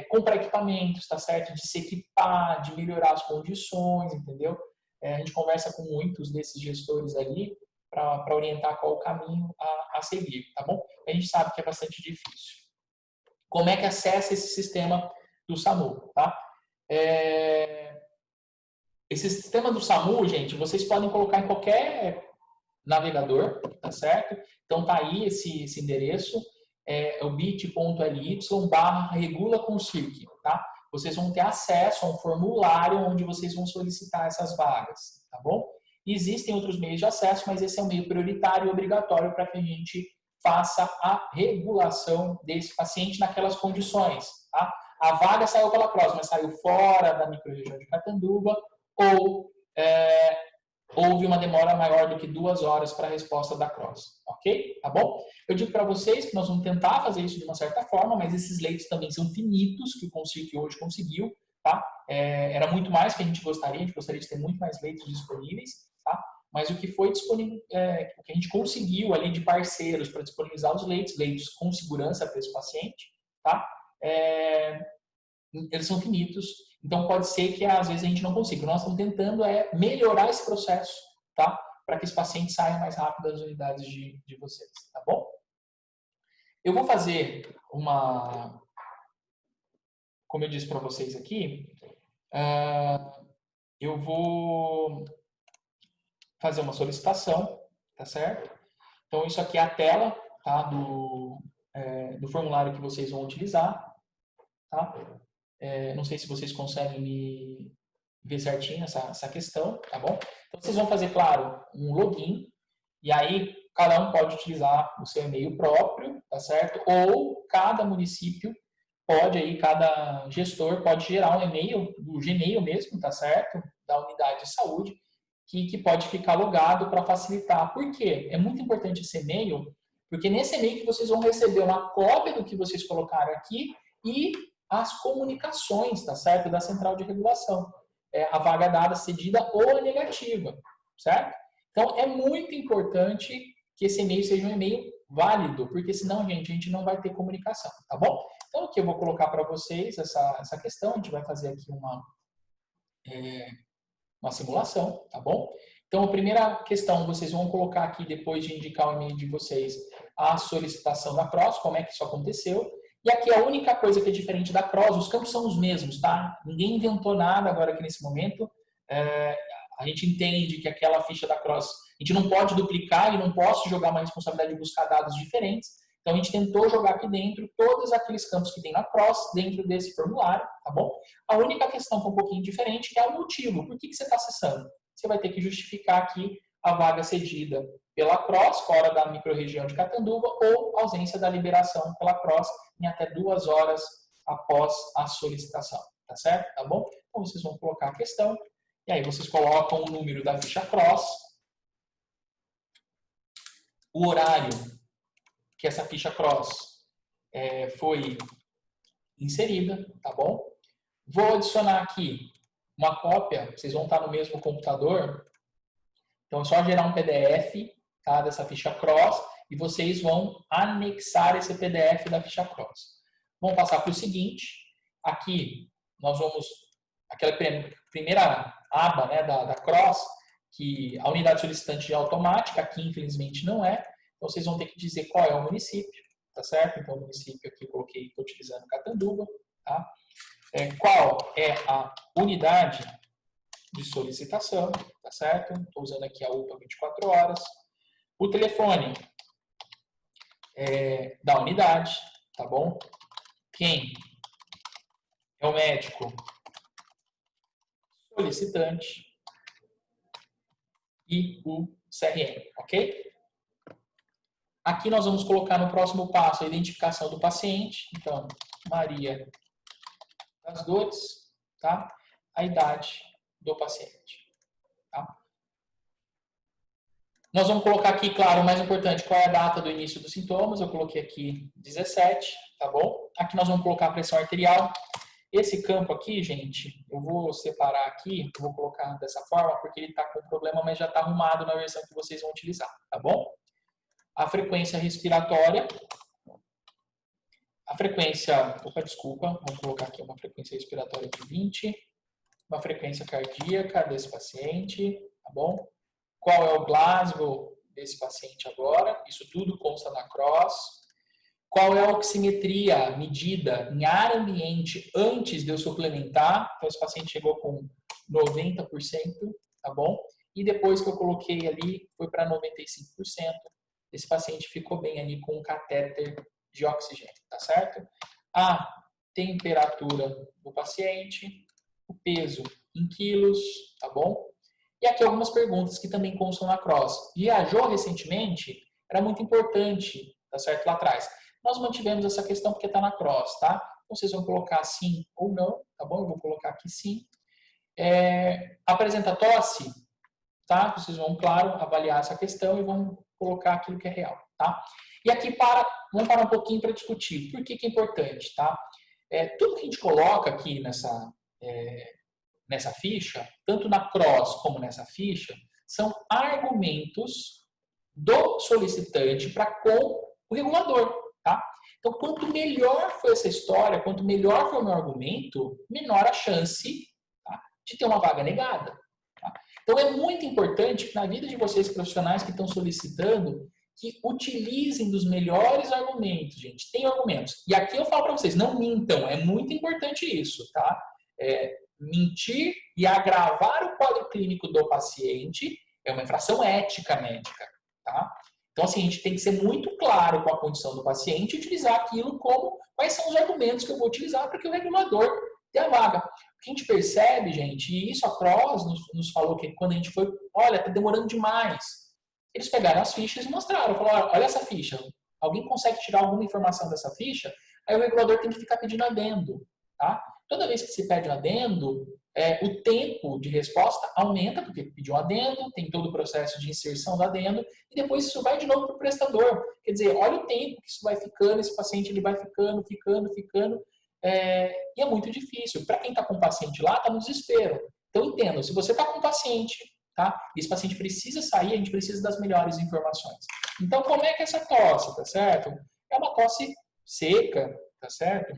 comprar equipamentos, tá certo? De se equipar, de melhorar as condições, entendeu? A gente conversa com muitos desses gestores ali para orientar qual o caminho a seguir, tá bom? A gente sabe que é bastante difícil. Como é que acessa esse sistema do SAMU, tá? Esse sistema do SAMU, gente, vocês podem colocar em qualquer navegador, tá certo? Então tá aí esse endereço, é o bit.ly/regulaconcirc, tá? Vocês vão ter acesso a um formulário onde vocês vão solicitar essas vagas, tá bom? Existem outros meios de acesso, mas esse é o meio prioritário e obrigatório para que a gente faça a regulação desse paciente naquelas condições, tá? A vaga saiu pela CROSS, mas saiu fora da microrregião de Catanduva, ou houve uma demora maior do que 2 horas para a resposta da CROSS, ok? Tá bom? Eu digo para vocês que nós vamos tentar fazer isso de uma certa forma, mas esses leitos também são finitos, que o Concirc hoje conseguiu, tá? Era muito mais que a gente gostaria de ter muito mais leitos disponíveis, tá? Mas o que foi disponível, o que a gente conseguiu ali de parceiros para disponibilizar os leitos com segurança para esse paciente, tá? Eles são finitos, então pode ser que às vezes a gente não consiga. Nós estamos tentando melhorar esse processo, tá? Para que esse paciente saia mais rápido das unidades de vocês, tá bom? Eu vou fazer como eu disse para vocês aqui, eu vou fazer uma solicitação, tá certo? Então isso aqui é a tela, tá? Do formulário que vocês vão utilizar, tá? Não sei se vocês conseguem me ver certinho essa questão, tá bom? Então, vocês vão fazer, claro, um login, e aí cada um pode utilizar o seu e-mail próprio, tá certo? Ou cada município cada gestor pode gerar um e-mail, do Gmail mesmo, tá certo? Da unidade de saúde, que pode ficar logado para facilitar. Por quê? É muito importante esse e-mail, porque nesse e-mail que vocês vão receber uma cópia do que vocês colocaram aqui e as comunicações, tá certo? Da central de regulação. A vaga dada, cedida ou a negativa, certo? Então, é muito importante que esse e-mail seja um e-mail válido, porque senão, gente, a gente não vai ter comunicação, tá bom? Então, aqui eu vou colocar para vocês essa questão, a gente vai fazer aqui uma simulação, tá bom? Então, a primeira questão, vocês vão colocar aqui, depois de indicar o e-mail de vocês, a solicitação da CROSS, como é que isso aconteceu. E aqui a única coisa que é diferente da CROSS, os campos são os mesmos, tá? Ninguém inventou nada agora aqui nesse momento. A gente entende que aquela ficha da CROSS, a gente não pode duplicar e não posso jogar uma responsabilidade de buscar dados diferentes. Então, a gente tentou jogar aqui dentro todos aqueles campos que tem na CROSS dentro desse formulário, tá bom? A única questão que é um pouquinho diferente é o motivo. Por que você está acessando? Você vai ter que justificar aqui a vaga cedida pela CROSS, fora da microrregião de Catanduva, ou ausência da liberação pela CROSS em até 2 horas após a solicitação, tá certo? Tá bom? Então, vocês vão colocar a questão, e aí vocês colocam o número da ficha CROSS, o horário que essa ficha CROSS foi inserida, tá bom? Vou adicionar aqui uma cópia, vocês vão estar no mesmo computador, então é só gerar um PDF, tá, dessa ficha CROSS e vocês vão anexar esse PDF da ficha CROSS. Vamos passar para o seguinte, aqui nós vamos, aquela primeira aba, né, da CROSS, que a unidade solicitante é automática, aqui infelizmente não é, então vocês vão ter que dizer qual é o município, tá certo? Então o município aqui eu coloquei, estou utilizando Catanduva, tá? Qual é a unidade de solicitação, tá certo? Estou usando aqui a UPA 24 horas. O telefone da unidade, tá bom? Quem é o médico solicitante e o CRM, ok? Aqui nós vamos colocar no próximo passo a identificação do paciente. Então, Maria das Dores, tá? A idade do paciente, tá? Nós vamos colocar aqui, claro, o mais importante, qual é a data do início dos sintomas. Eu coloquei aqui 17, tá bom? Aqui nós vamos colocar a pressão arterial. Esse campo aqui, gente, eu vou separar aqui, eu vou colocar dessa forma, porque ele está com problema, mas já está arrumado na versão que vocês vão utilizar, tá bom? A frequência respiratória. A frequência, desculpa, vamos colocar aqui uma frequência respiratória de 20. Uma frequência cardíaca desse paciente, tá bom? Qual é o Glasgow desse paciente agora? Isso tudo consta na CROSS. Qual é a oximetria medida em ar ambiente antes de eu suplementar? Então, esse paciente chegou com 90%, tá bom? E depois que eu coloquei ali, foi para 95%. Esse paciente ficou bem ali com um catéter de oxigênio, tá certo? A temperatura do paciente, o peso em quilos, tá bom? E aqui algumas perguntas que também constam na CROSS. Viajou recentemente? Era muito importante, tá certo? Lá atrás. Nós mantivemos essa questão porque está na CROSS, tá? Então, vocês vão colocar sim ou não, tá bom? Eu vou colocar aqui sim. Apresenta tosse, tá? Vocês vão, claro, avaliar essa questão e vão colocar aquilo que é real, tá? E aqui vamos parar um pouquinho para discutir. Por que é importante, tá? Tudo que a gente coloca aqui nessa ficha, tanto na CROSS como nessa ficha, são argumentos do solicitante para com o regulador, tá? Então, quanto melhor for essa história, quanto melhor for o meu argumento, menor a chance, tá, de ter uma vaga negada. Tá? Então, é muito importante que na vida de vocês profissionais que estão solicitando, que utilizem dos melhores argumentos, gente. Tem argumentos. E aqui eu falo para vocês, não mintam, é muito importante isso, tá? Mentir e agravar o quadro clínico do paciente é uma infração ética médica, tá? Então, assim, a gente tem que ser muito claro com a condição do paciente e utilizar aquilo como quais são os argumentos que eu vou utilizar para que o regulador dê a vaga. O que a gente percebe, gente, e isso a CROSS nos falou que quando a gente foi, olha, está demorando demais. Eles pegaram as fichas e mostraram, falaram, olha essa ficha, alguém consegue tirar alguma informação dessa ficha? Aí o regulador tem que ficar pedindo adendo, tá? Toda vez que se pede um adendo, o tempo de resposta aumenta, porque pediu um adendo, tem todo o processo de inserção do adendo, e depois isso vai de novo para o prestador. Quer dizer, olha o tempo que isso vai ficando, esse paciente ele vai ficando, e é muito difícil. Para quem está com o paciente lá, está no desespero. Então, entenda, se você está com um paciente, tá? E esse paciente precisa sair, a gente precisa das melhores informações. Então, como é que é essa tosse, tá certo? É uma tosse seca, tá certo?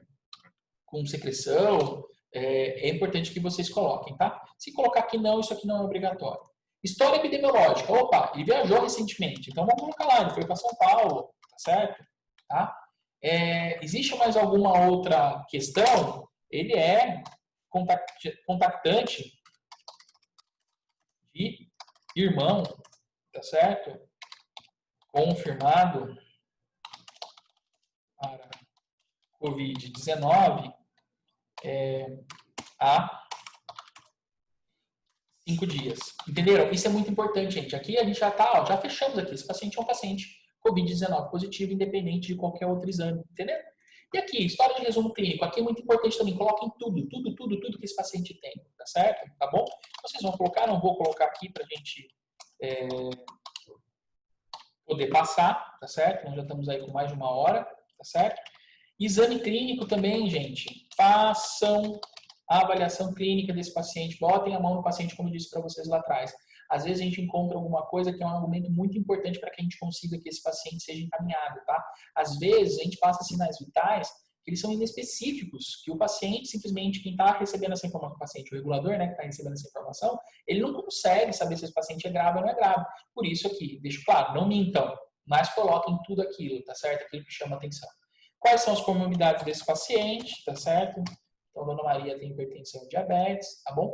Com secreção, é importante que vocês coloquem, tá? Se colocar aqui não, isso aqui não é obrigatório. História epidemiológica, opa, ele viajou recentemente, então vamos colocar lá, ele foi para São Paulo, tá certo? Tá? Existe mais alguma outra questão? Ele é contactante de irmão, tá certo? Confirmado para Covid-19 há 5 dias. Entenderam? Isso é muito importante, gente. Aqui a gente já fechamos aqui. Esse paciente é um paciente Covid-19 positivo, independente de qualquer outro exame. Entendeu? E aqui, história de resumo clínico. Aqui é muito importante também. Coloquem tudo que esse paciente tem. Tá certo? Tá bom? Vocês vão colocar, não vou colocar aqui pra gente poder passar, tá certo? Nós já estamos aí com mais de 1 hora, tá certo? Exame clínico também, gente. Façam a avaliação clínica desse paciente. Botem a mão no paciente, como eu disse para vocês lá atrás. Às vezes a gente encontra alguma coisa que é um argumento muito importante para que a gente consiga que esse paciente seja encaminhado, tá? Às vezes a gente passa sinais vitais que eles são inespecíficos, que o paciente, simplesmente, quem está recebendo essa informação, o paciente, o regulador, né, que está recebendo essa informação, ele não consegue saber se esse paciente é grave ou não é grave. Por isso aqui, deixo claro, não mintam, mas coloquem tudo aquilo, tá certo? Aquilo que chama atenção. Quais são as comorbidades desse paciente, tá certo? Então, Dona Maria tem hipertensão e diabetes, tá bom?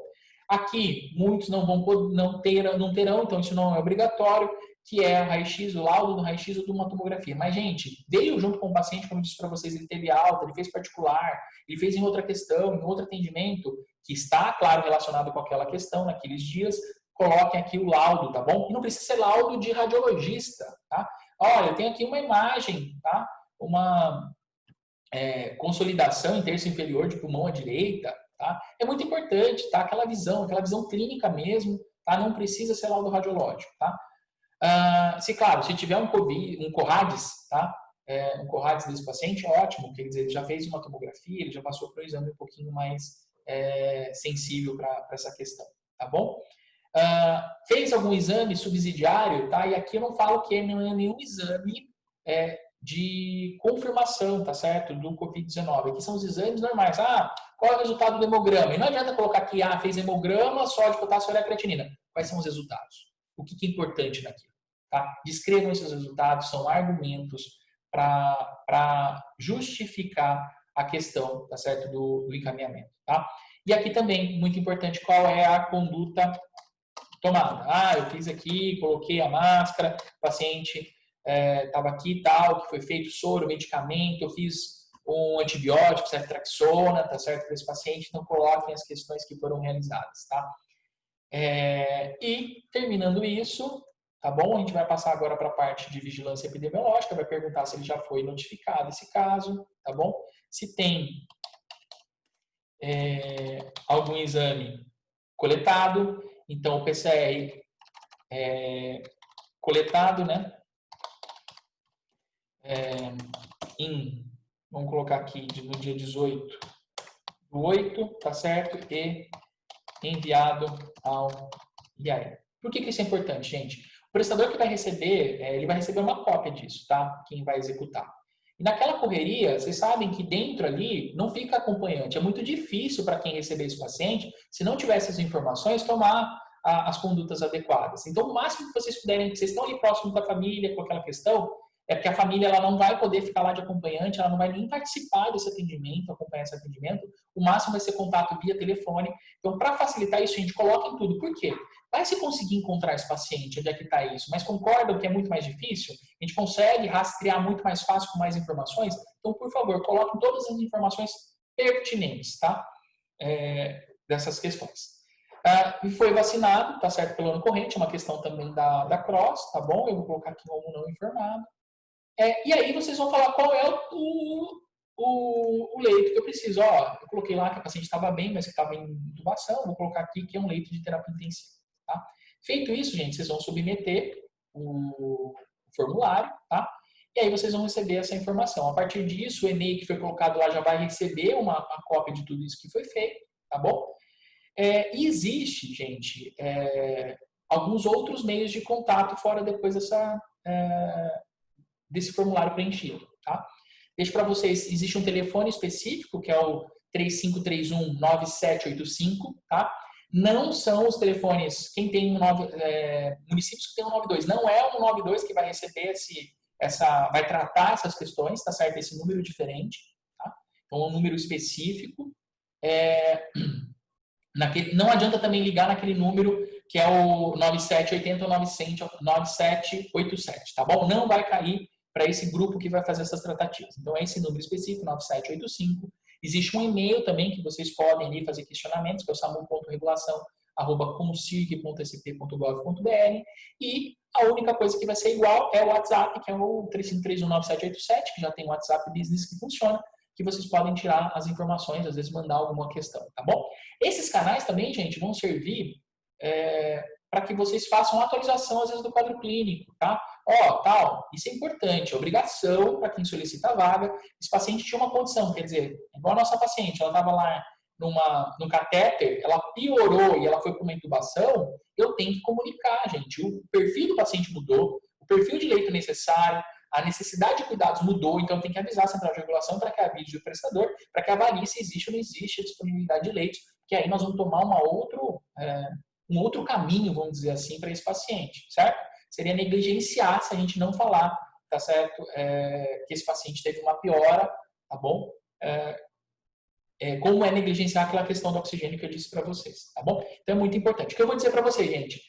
Aqui, muitos não terão, então isso não é obrigatório, que é raio-x, o laudo do raio-x ou de uma tomografia. Mas, gente, veio junto com o paciente, como eu disse para vocês, ele teve alta, ele fez particular, ele fez em outra questão, em outro atendimento, que está, claro, relacionado com aquela questão naqueles dias, coloquem aqui o laudo, tá bom? E não precisa ser laudo de radiologista, tá? Olha, eu tenho aqui uma imagem, tá? Uma consolidação em terço inferior de pulmão à direita, tá? É muito importante, tá? Aquela visão clínica mesmo, tá? Não precisa ser laudo radiológico, tá? Claro, se tiver um CORADS, tá? Um CORADS desse paciente, ótimo, quer dizer, ele já fez uma tomografia, ele já passou por um exame um pouquinho mais sensível para essa questão, tá bom? Fez algum exame subsidiário, tá? E aqui eu não falo que não é nenhum exame de confirmação, tá certo? Do Covid-19. Aqui são os exames normais. Qual é o resultado do hemograma? E não adianta colocar aqui, fez hemograma, sódio, potássio, ureia, creatinina. Quais são os resultados? O que é importante naquilo? Tá? Descrevam esses resultados, são argumentos para justificar a questão, tá certo? Do encaminhamento, tá? E aqui também, muito importante, qual é a conduta tomada. Eu fiz aqui, coloquei a máscara, o paciente estava aqui e tal, que foi feito soro, medicamento, eu fiz um antibiótico, ceftriaxona, tá certo? Para esse paciente, não coloquem as questões que foram realizadas, tá? E terminando isso, tá bom? A gente vai passar agora para a parte de vigilância epidemiológica, vai perguntar se ele já foi notificado esse caso, tá bom? Se tem algum exame coletado, então o PCR coletado, né? Vamos colocar aqui no dia 18/8, tá certo? E enviado ao IAE. Por que isso é importante, gente? O prestador que vai receber, ele vai receber uma cópia disso, tá? Quem vai executar. E naquela correria, vocês sabem que dentro ali não fica acompanhante. É muito difícil para quem receber esse paciente, se não tiver essas informações, tomar as condutas adequadas. Então, o máximo que vocês puderem, que vocês estão ali próximo da família com aquela questão, é porque a família ela não vai poder ficar lá de acompanhante, ela não vai nem participar desse atendimento, acompanhar esse atendimento. O máximo vai ser contato via telefone. Então, para facilitar isso, a gente coloca em tudo. Por quê? Vai se conseguir encontrar esse paciente, onde é que está isso? Mas concordam que é muito mais difícil? A gente consegue rastrear muito mais fácil com mais informações? Então, por favor, coloquem todas as informações pertinentes, tá? Dessas questões. E foi vacinado, tá certo, pelo ano corrente, é uma questão também da CROSS, tá bom? Eu vou colocar aqui como não informado. E aí vocês vão falar qual é o leito que eu preciso. Eu coloquei lá que a paciente estava bem, mas que estava em intubação. Vou colocar aqui que é um leito de terapia intensiva. Tá? Feito isso, gente, vocês vão submeter o formulário, tá? E aí vocês vão receber essa informação. A partir disso, o e-mail que foi colocado lá já vai receber uma cópia de tudo isso que foi feito, tá bom? E existe, gente, alguns outros meios de contato fora depois desse formulário preenchido, tá? Deixo para vocês, existe um telefone específico, que é o 3531-9785, tá? Não são os telefones, quem tem municípios que tem um 92, não é o 92 que vai receber vai tratar essas questões, tá certo? Esse número diferente, tá? Então, um número específico. Não adianta também ligar naquele número que é o 9780 ou 9787, tá bom? Não vai cair para esse grupo que vai fazer essas tratativas. Então, é esse número específico, 9785. Existe um e-mail também que vocês podem ali fazer questionamentos, que é o samu.regulação@consig.sp.gov.br, e a única coisa que vai ser igual é o WhatsApp, que é o 35319787, que já tem o WhatsApp Business que funciona, que vocês podem tirar as informações, às vezes mandar alguma questão, tá bom? Esses canais também, gente, vão servir para que vocês façam atualização, às vezes, do quadro clínico, tá? Tal, isso é importante, obrigação para quem solicita a vaga. Esse paciente tinha uma condição, quer dizer, igual a nossa paciente, ela estava lá num catéter, ela piorou e ela foi para uma intubação, eu tenho que comunicar, gente. O perfil do paciente mudou, o perfil de leito necessário, a necessidade de cuidados mudou, então tem que avisar a central de regulação para que avise o prestador, para que avalie se existe ou não existe a disponibilidade de leitos, que aí nós vamos tomar um outro caminho, vamos dizer assim, para esse paciente, certo? Seria negligenciar se a gente não falar, tá certo? Que esse paciente teve uma piora, tá bom? Como é negligenciar aquela questão do oxigênio que eu disse para vocês, tá bom? Então é muito importante. O que eu vou dizer para vocês, gente?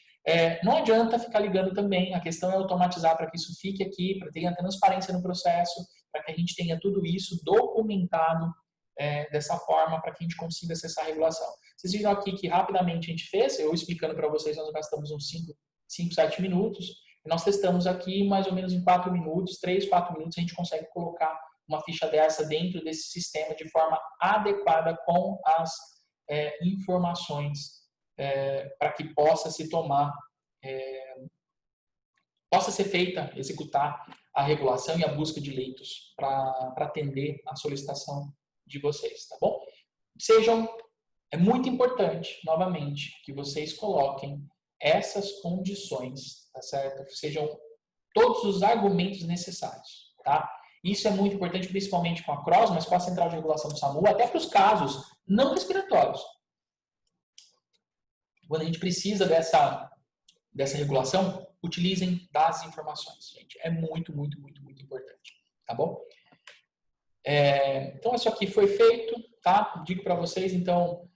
Não adianta ficar ligando também, a questão é automatizar para que isso fique aqui, para ter a transparência no processo, para que a gente tenha tudo isso documentado dessa forma, para que a gente consiga acessar a regulação. Vocês viram aqui que rapidamente a gente fez, eu explicando para vocês, nós gastamos uns 5, 7 minutos, e nós testamos aqui mais ou menos em 4 minutos, 3, 4 minutos, a gente consegue colocar uma ficha dessa dentro desse sistema de forma adequada com as informações para que possa se tomar, possa ser feita, executar a regulação e a busca de leitos para atender a solicitação de vocês, tá bom? É muito importante, novamente, que vocês coloquem essas condições, tá certo? Sejam todos os argumentos necessários, tá? Isso é muito importante, principalmente com a CROSS, mas com a Central de Regulação do SAMU, até para os casos não respiratórios. Quando a gente precisa dessa regulação, utilizem das informações, gente. É muito, muito, muito, muito importante, tá bom? Então, isso aqui foi feito, tá? Digo para vocês, então,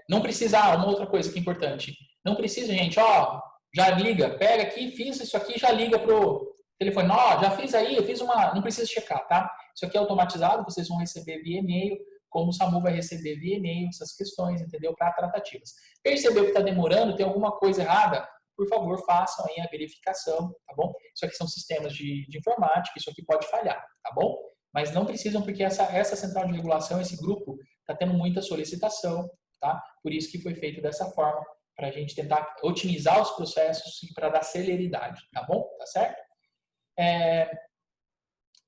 não precisa, uma outra coisa que é importante, não precisa, gente, já liga, pega aqui, fiz isso aqui, já liga pro telefone, já fiz aí, eu fiz não precisa checar, tá? Isso aqui é automatizado, vocês vão receber via e-mail, como o SAMU vai receber via e-mail essas questões, entendeu? Para tratativas. Percebeu que está demorando, tem alguma coisa errada? Por favor, façam aí a verificação, tá bom? Isso aqui são sistemas de informática, isso aqui pode falhar, tá bom? Mas não precisam, porque essa central de regulação, esse grupo, está tendo muita solicitação, tá? Por isso que foi feito dessa forma, para a gente tentar otimizar os processos e para dar celeridade, tá bom? Tá certo?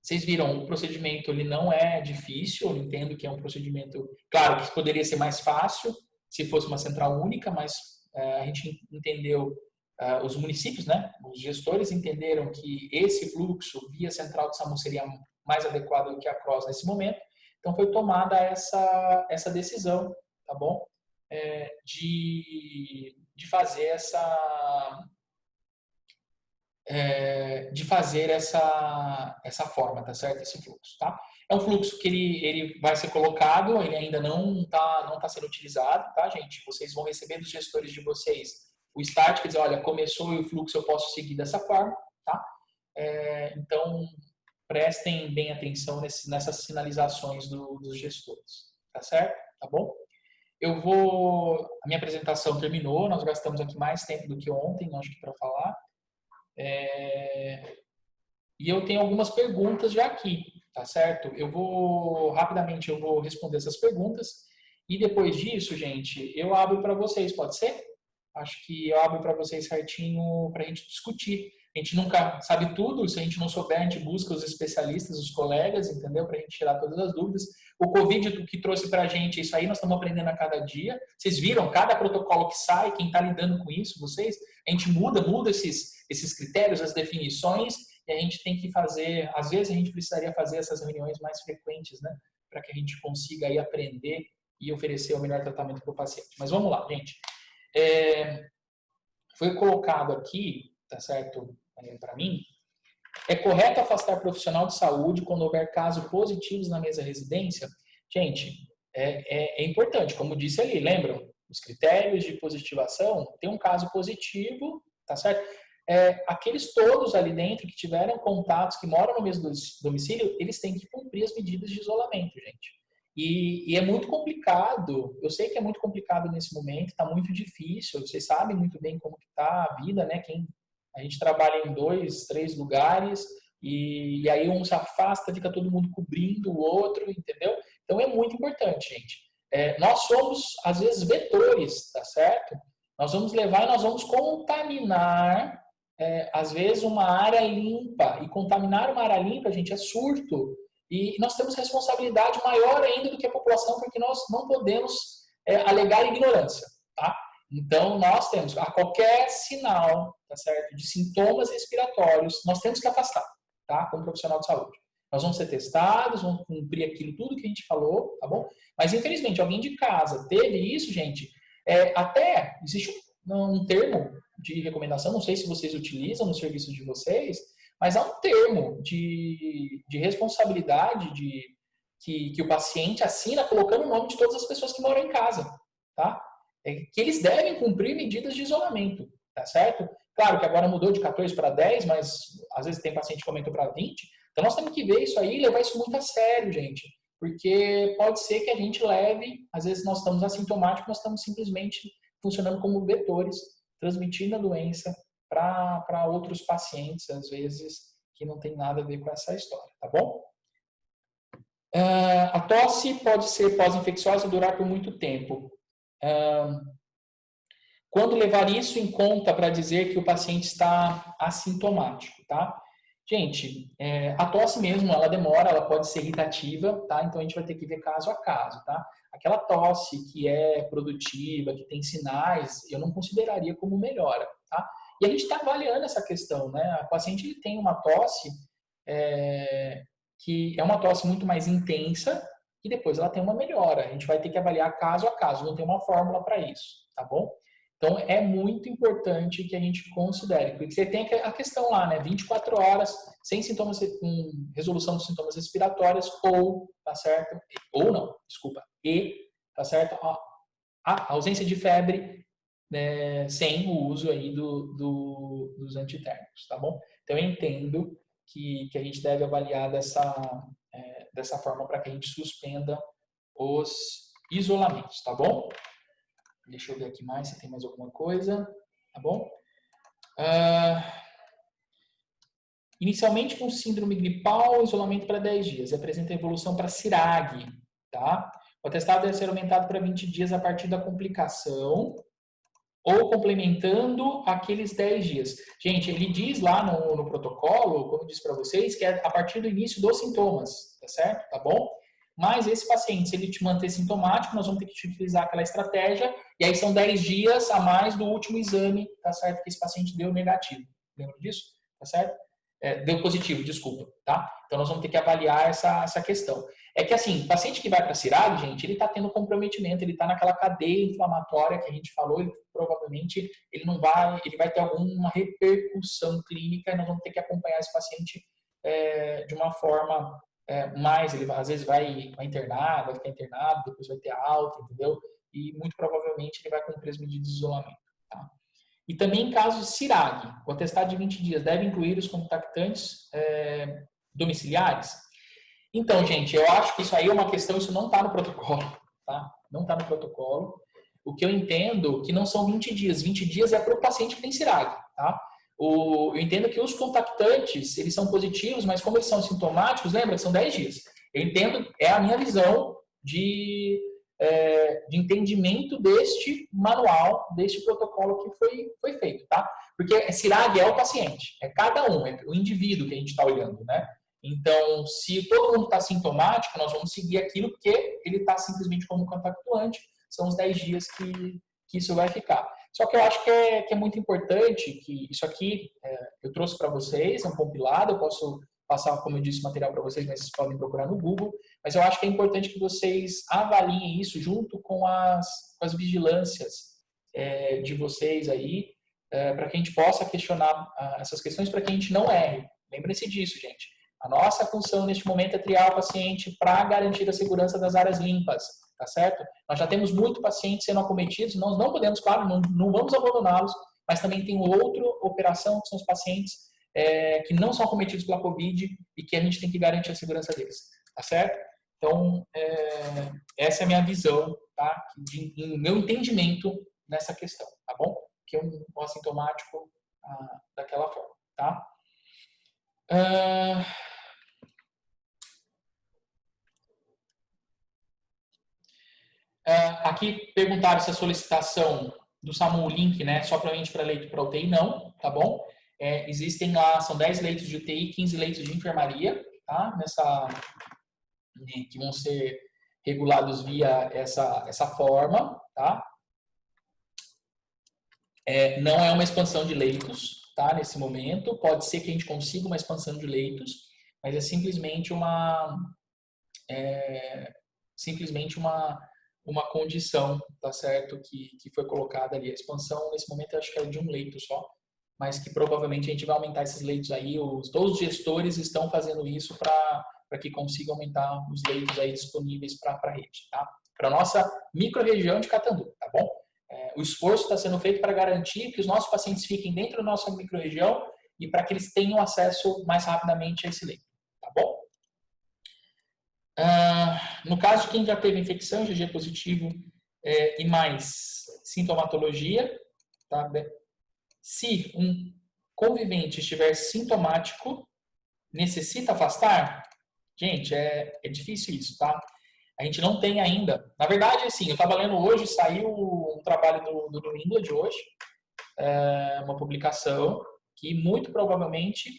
Vocês viram, o procedimento ele não é difícil, eu entendo que é um procedimento, claro, que poderia ser mais fácil se fosse uma central única, mas a gente entendeu, os municípios, né, os gestores entenderam que esse fluxo via central de SAMU seria mais adequado do que a CROSS nesse momento, então foi tomada essa decisão, tá bom? De fazer essa forma, tá certo? Esse fluxo, tá? É um fluxo que ele vai ser colocado, ele ainda não tá sendo utilizado, tá, gente? Vocês vão receber dos gestores de vocês o start, quer dizer, olha, começou o fluxo, eu posso seguir dessa forma, tá? Então, prestem bem atenção nessas sinalizações dos gestores, tá certo? Tá bom? A minha apresentação terminou, nós gastamos aqui mais tempo do que ontem, acho que para falar. E eu tenho algumas perguntas já aqui, tá certo? Rapidamente eu vou responder essas perguntas e depois disso, gente, eu abro para vocês, pode ser? Acho que eu abro para vocês certinho para a gente discutir. A gente nunca sabe tudo, se a gente não souber, a gente busca os especialistas, os colegas, entendeu? Para a gente tirar todas as dúvidas. O Covid, o que trouxe para a gente isso aí, nós estamos aprendendo a cada dia. Vocês viram, cada protocolo que sai, quem está lidando com isso, vocês, a gente muda esses critérios, as definições, e a gente tem que fazer, às vezes a gente precisaria fazer essas reuniões mais frequentes, né? Para que a gente consiga aí aprender e oferecer o melhor tratamento para o paciente. Mas vamos lá, gente. Foi colocado aqui, tá certo, para mim, É correto afastar profissional de saúde quando houver casos positivos na mesa residência? Gente, é importante, como disse ali, lembram? Os critérios de positivação, tem um caso positivo, tá certo? Aqueles todos ali dentro que tiveram contatos, que moram no mesmo domicílio, eles têm que cumprir as medidas de isolamento, gente. E é muito complicado, eu sei que é muito complicado nesse momento, está muito difícil, vocês sabem muito bem como que está a vida, né? A gente trabalha em 2, 3 lugares, e aí um se afasta, fica todo mundo cobrindo o outro, entendeu? Então é muito importante, gente. Nós somos, às vezes, vetores, tá certo? Nós vamos levar e nós vamos contaminar, às vezes, uma área limpa. E contaminar uma área limpa, gente, é surto. E nós temos responsabilidade maior ainda do que a população, porque nós não podemos alegar ignorância, tá? Então, nós temos, a qualquer sinal, tá certo, de sintomas respiratórios, nós temos que afastar, tá? Como profissional de saúde. Nós vamos ser testados, vamos cumprir aquilo tudo que a gente falou, tá bom? Mas, infelizmente, alguém de casa teve isso, gente, até existe um termo de recomendação, não sei se vocês utilizam no serviço de vocês, mas há um termo de responsabilidade que o paciente assina colocando o nome de todas as pessoas que moram em casa, tá? Que eles devem cumprir medidas de isolamento, tá certo? Claro que agora mudou de 14 para 10, mas às vezes tem paciente que aumentou para 20. Então nós temos que ver isso aí e levar isso muito a sério, gente. Porque pode ser que a gente leve, às vezes nós estamos assintomáticos, nós estamos simplesmente funcionando como vetores, transmitindo a doença para outros pacientes, às vezes, que não tem nada a ver com essa história, tá bom? A tosse pode ser pós-infecciosa e durar por muito tempo. Quando levar isso em conta para dizer que o paciente está assintomático, tá? Gente, a tosse mesmo, ela demora, ela pode ser irritativa, tá? Então a gente vai ter que ver caso a caso, tá? Aquela tosse que é produtiva, que tem sinais, eu não consideraria como melhora, tá? E a gente está avaliando essa questão, né? A paciente ele tem uma tosse que é uma tosse muito mais intensa e depois ela tem uma melhora. A gente vai ter que avaliar caso a caso, não tem uma fórmula para isso, tá bom? Então é muito importante que a gente considere, porque você tem a questão lá, né? 24 horas sem sintomas, com resolução dos sintomas respiratórios ou, tá certo? Ou não, desculpa, tá certo? A ausência de febre, né, sem o uso aí dos antitérmicos, tá bom? Então eu entendo que a gente deve avaliar dessa forma para que a gente suspenda os isolamentos, tá bom? Deixa eu ver aqui mais se tem mais alguma coisa, tá bom? Inicialmente com síndrome gripal, isolamento para 10 dias, apresenta evolução para CIRAG, tá? O atestado deve ser aumentado para 20 dias a partir da complicação ou complementando aqueles 10 dias. Gente, ele diz lá no protocolo, como eu disse para vocês, que é a partir do início dos sintomas, tá certo? Tá bom? Mas esse paciente, se ele te manter sintomático, nós vamos ter que utilizar aquela estratégia, e aí são 10 dias a mais do último exame, tá certo? Que esse paciente deu negativo. Lembra disso? Tá certo? Deu positivo, desculpa, tá? Então nós vamos ter que avaliar essa questão. É que assim, o paciente que vai para a CIRAG, gente, ele está tendo comprometimento, ele está naquela cadeia inflamatória que a gente falou, provavelmente ele vai ter alguma repercussão clínica e nós vamos ter que acompanhar esse paciente de uma forma mais, ele às vezes vai internar, vai ficar internado, depois vai ter alta, entendeu? E muito provavelmente ele vai cumprir as medidas de isolamento, tá? E também em casos de CIRAG, o atestado de 20 dias deve incluir os contactantes domiciliares? Então, gente, eu acho que isso aí é uma questão, isso não está no protocolo, tá? Não está no protocolo. O que eu entendo que não são 20 dias. 20 dias é para o paciente que tem CIRAG, tá? Eu entendo que os contactantes, eles são positivos, mas como eles são sintomáticos, lembra que são 10 dias. Eu entendo, é a minha visão de entendimento deste manual, deste protocolo que foi feito, tá? Porque CIRAG é o paciente, é cada um, é o indivíduo que a gente está olhando, né? Então, se todo mundo está sintomático, nós vamos seguir aquilo porque ele está simplesmente como contactuante, são os 10 dias que isso vai ficar. Só que eu acho que é muito importante que isso aqui eu trouxe para vocês, é um compilado, eu posso passar, como eu disse, material para vocês, mas vocês podem procurar no Google, mas eu acho que é importante que vocês avaliem isso junto com as vigilâncias de vocês aí, para que a gente possa questionar essas questões, para que a gente não erre, Lembre-se disso, gente. A nossa função neste momento é triar o paciente para garantir a segurança das áreas limpas, tá certo? Nós já temos muito pacientes sendo acometidos, nós não podemos, claro, não vamos abandoná-los, mas também tem outra operação, que são os pacientes que não são acometidos pela Covid e que a gente tem que garantir a segurança deles, tá certo? Então, essa é a minha visão, tá? Meu entendimento nessa questão, tá bom? Que é um assintomático daquela forma, tá? Aqui perguntaram se a solicitação do SAMU link, né, somente para leito para UTI, não, tá bom? Existem lá, são 10 leitos de UTI, 15 leitos de enfermaria, tá? Que vão ser regulados via essa forma, tá? Não é uma expansão de leitos, tá? Nesse momento, pode ser que a gente consiga uma expansão de leitos, mas é simplesmente uma condição, tá certo? Que foi colocada ali. A expansão, nesse momento, eu acho que é de um leito só, mas que provavelmente a gente vai aumentar esses leitos aí. Todos os gestores estão fazendo isso para que consiga aumentar os leitos aí disponíveis para a rede, tá? Para a nossa micro-região de Catanduva, tá bom? O esforço está sendo feito para garantir que os nossos pacientes fiquem dentro da nossa micro-região e para que eles tenham acesso mais rapidamente a esse leito, tá bom? No caso de quem já teve infecção, IgG positivo e mais sintomatologia, tá? Se um convivente estiver sintomático, necessita afastar? Gente, é difícil isso, tá? A gente não tem ainda. Na verdade, assim, eu estava lendo hoje, saiu um trabalho do New England hoje, uma publicação que muito provavelmente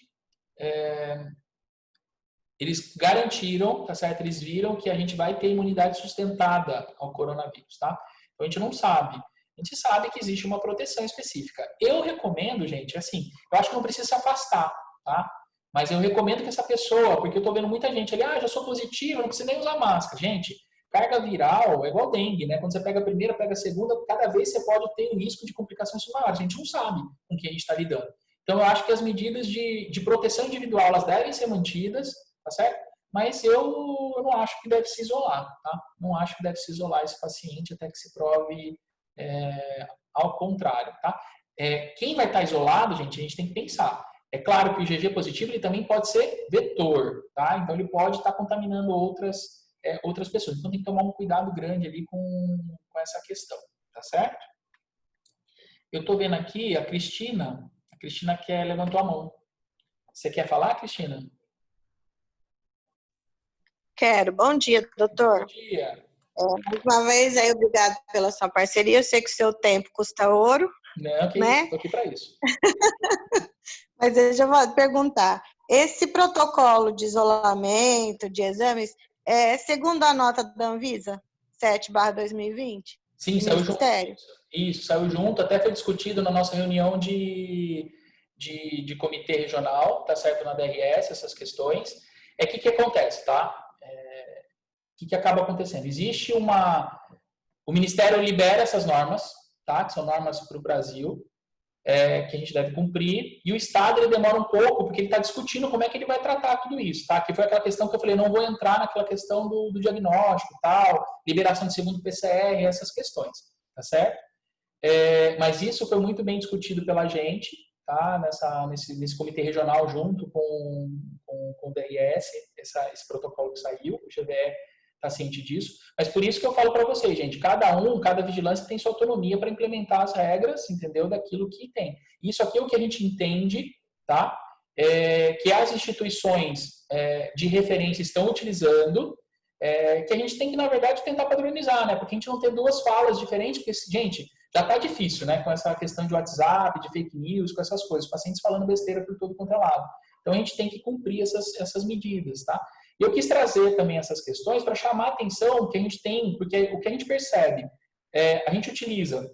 eles garantiram, tá certo? Eles viram que a gente vai ter imunidade sustentada ao coronavírus, tá? Então a gente não sabe. A gente sabe que existe uma proteção específica. Eu recomendo, gente, assim, eu acho que não precisa se afastar, tá? Mas eu recomendo que essa pessoa, porque eu tô vendo muita gente ali, já sou positivo, não precisa nem usar máscara. Gente, carga viral é igual dengue, né? Quando você pega a primeira, pega a segunda, cada vez você pode ter um risco de complicações maiores. A gente não sabe com que a gente está lidando. Então, eu acho que as medidas de proteção individual, elas devem ser mantidas, tá certo? Mas eu não acho que deve se isolar, tá? Não acho que deve se isolar esse paciente até que se prove ao contrário, tá? Quem vai estar isolado, gente, a gente tem que pensar. É claro que o IgG positivo ele também pode ser vetor, tá? Então ele pode estar contaminando outras pessoas. Então tem que tomar um cuidado grande ali com essa questão, tá certo? Eu estou vendo aqui a Cristina levantou a mão. Você quer falar, Cristina? Quero. Bom dia, doutor. Bom dia. Mais uma vez, aí, obrigado pela sua parceria. Eu sei que o seu tempo custa ouro. Não, que né? isso, estou aqui para isso. Mas deixa eu perguntar. Esse protocolo de isolamento, de exames, segundo a nota da Anvisa, 7/2020? Sim, saiu junto. Isso, saiu junto. Até foi discutido na nossa reunião de comitê regional, tá certo, na DRS, essas questões. O que acontece, tá? O que acaba acontecendo? Existe o Ministério libera essas normas, tá? Que são normas para o Brasil, que a gente deve cumprir, e o Estado ele demora um pouco, porque ele está discutindo como é que ele vai tratar tudo isso, tá? Que foi aquela questão que eu falei, não vou entrar naquela questão do diagnóstico, tal, liberação de segundo PCR, essas questões, tá certo? Mas isso foi muito bem discutido pela gente, tá? Nesse comitê regional, junto com o DRS, esse protocolo que saiu, o GVE está ciente disso, mas por isso que eu falo para vocês, gente, cada vigilância tem sua autonomia para implementar as regras, entendeu, daquilo que tem. Isso aqui é o que a gente entende, tá? Que as instituições de referência estão utilizando, que a gente tem que, na verdade, tentar padronizar, né? Porque a gente não tem duas falas diferentes, porque, gente, já tá difícil, né? Com essa questão de WhatsApp, de fake news, com essas coisas, pacientes falando besteira por todo quanto é lado. Então, a gente tem que cumprir essas medidas, tá? E eu quis trazer também essas questões para chamar a atenção que a gente tem, porque o que a gente percebe, a gente utiliza.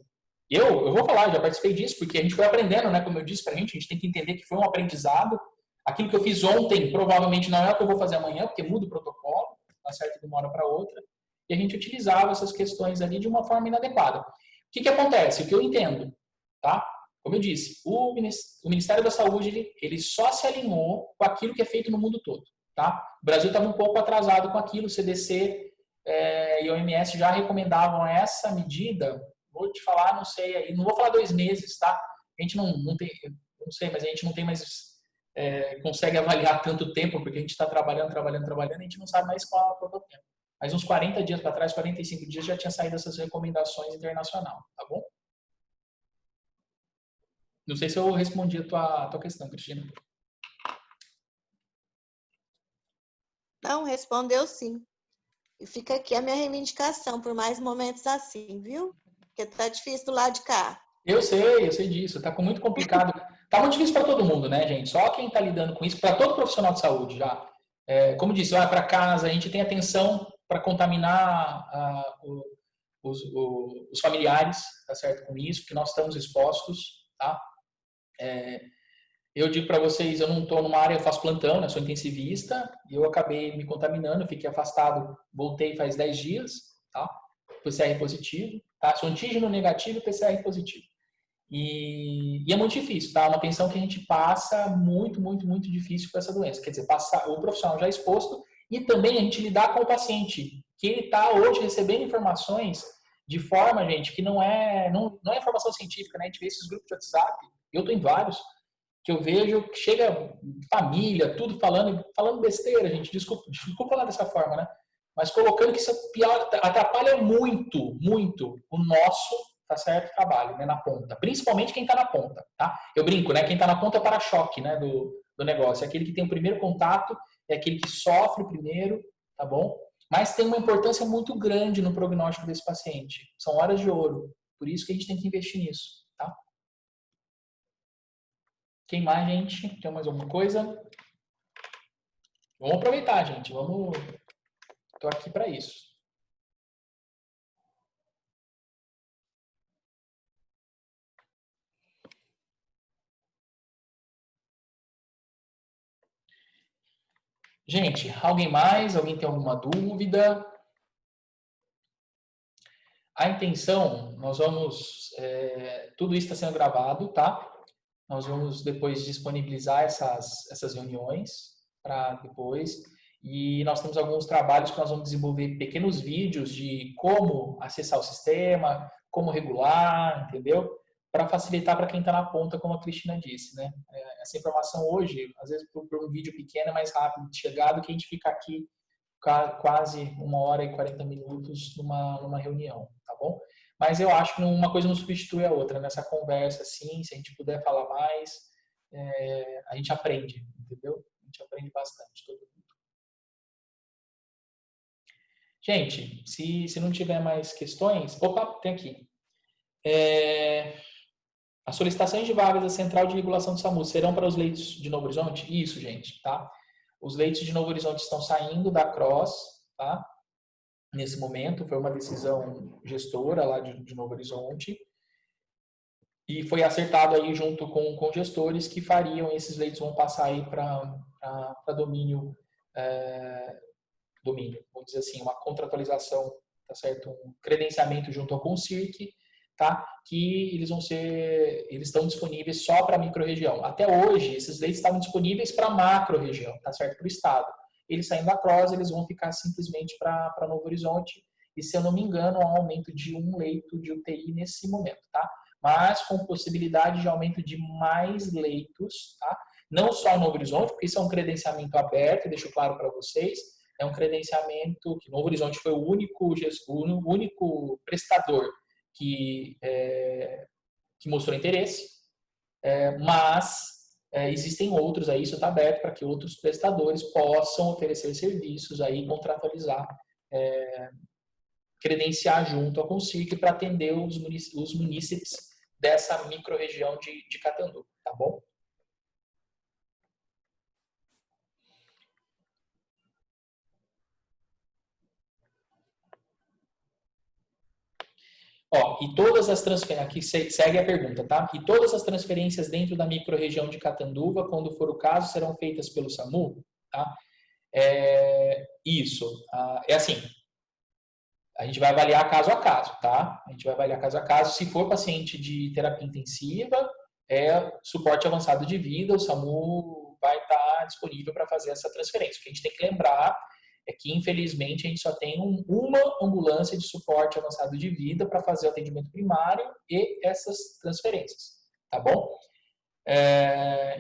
Eu vou falar, já participei disso, porque a gente foi aprendendo, né? Como eu disse para a gente tem que entender que foi um aprendizado. Aquilo que eu fiz ontem, provavelmente não é o que eu vou fazer amanhã, porque muda o protocolo, tá certo? De uma hora para outra. E a gente utilizava essas questões ali de uma forma inadequada. O que acontece? O que eu entendo, tá? como eu disse, o Ministério da Saúde ele só se alinhou com aquilo que é feito no mundo todo. Tá? O Brasil estava um pouco atrasado com aquilo, o CDC e a OMS já recomendavam essa medida, vou te falar, não sei, aí, não vou falar 2 meses, tá? A gente não tem, não sei, mas a gente não tem mais, consegue avaliar tanto tempo, porque a gente está trabalhando, a gente não sabe mais qual é o tempo. Mas uns 40 dias para trás, 45 dias, já tinha saído essas recomendações internacionais, tá bom? Não sei se eu respondi a tua questão, Cristina. Não, respondeu sim. E fica aqui a minha reivindicação por mais momentos assim, viu? Porque tá difícil do lado de cá. Eu sei disso. Tá muito complicado. Tá muito difícil para todo mundo, né, gente? Só quem tá lidando com isso, para todo profissional de saúde já. Como disse, vai para casa, a gente tem atenção para contaminar os familiares, tá certo? Com isso, que nós estamos expostos, tá? Eu digo para vocês, eu não estou numa área, eu faço plantão, né? Sou intensivista, e eu acabei me contaminando, fiquei afastado, voltei faz 10 dias, tá? PCR positivo, tá? Sou antígeno negativo e PCR positivo. E é muito difícil, tá? Uma tensão que a gente passa muito difícil com essa doença. Quer dizer, o profissional já exposto e também a gente lidar com o paciente, que ele está hoje recebendo informações de forma, gente, que não é informação científica, né? A gente vê esses grupos de WhatsApp, eu estou em vários, que eu vejo que chega família, tudo falando besteira, gente, desculpa falar dessa forma, né? Mas colocando que isso atrapalha muito o nosso, tá certo, trabalho, né, na ponta. Principalmente quem está na ponta, tá? Eu brinco, né? Quem está na ponta é o para-choque, né, do negócio. É aquele que tem o primeiro contato, é aquele que sofre primeiro, tá bom? Mas tem uma importância muito grande no prognóstico desse paciente. São horas de ouro. Por isso que a gente tem que investir nisso, tá? Quem mais, gente? Tem mais alguma coisa? Vamos aproveitar, gente. Tô aqui para isso. Gente, alguém mais? Alguém tem alguma dúvida? A intenção, nós vamos... tudo isso está sendo gravado, tá? Nós vamos depois disponibilizar essas reuniões para depois. E nós temos alguns trabalhos que nós vamos desenvolver pequenos vídeos de como acessar o sistema, como regular, entendeu? Para facilitar para quem está na ponta, como a Cristina disse, né? Essa informação hoje, às vezes por um vídeo pequeno é mais rápido de chegar do que a gente ficar aqui quase 1h40 numa reunião, tá bom? Mas eu acho que uma coisa não substitui a outra nessa conversa, assim, se a gente puder falar mais, a gente aprende, entendeu? A gente aprende bastante, todo mundo. Gente, se não tiver mais questões... Opa, tem aqui. As solicitações de vagas da Central de Regulação do SAMU serão para os leitos de Novo Horizonte? Isso, gente, tá? Os leitos de Novo Horizonte estão saindo da CROSS, tá? Nesse momento, foi uma decisão gestora lá de Novo Horizonte e foi acertado aí junto com gestores que fariam, esses leitos vão passar aí para domínio, vamos dizer assim, uma contratualização, tá certo? Um credenciamento junto ao Consirc, tá? Que eles estão disponíveis só para a microrregião. Até hoje, esses leitos estavam disponíveis para a macro-região, tá certo? Para o estado. Eles saindo da CROSS, eles vão ficar simplesmente para Novo Horizonte, e se eu não me engano, há um aumento de 1 leito de UTI nesse momento, tá? Mas com possibilidade de aumento de mais leitos, tá? Não só em Novo Horizonte, porque isso é um credenciamento aberto, deixo claro para vocês, é um credenciamento que Novo Horizonte foi o único prestador que mostrou interesse, mas existem outros aí, isso está aberto para que outros prestadores possam oferecer serviços aí, contratualizar, credenciar junto ao Consirc para atender os munícipes dessa microrregião de Catanduva, tá bom? Ó, e todas as transferências, aqui segue a pergunta, tá? E todas as transferências dentro da microrregião de Catanduva, quando for o caso, serão feitas pelo SAMU, tá? Isso, é assim, a gente vai avaliar caso a caso, tá? A gente vai avaliar caso a caso. Se for paciente de terapia intensiva, é suporte avançado de vida, o SAMU vai estar disponível para fazer essa transferência. O que a gente tem que lembrar é que, infelizmente, a gente só tem uma ambulância de suporte avançado de vida para fazer o atendimento primário e essas transferências, tá bom?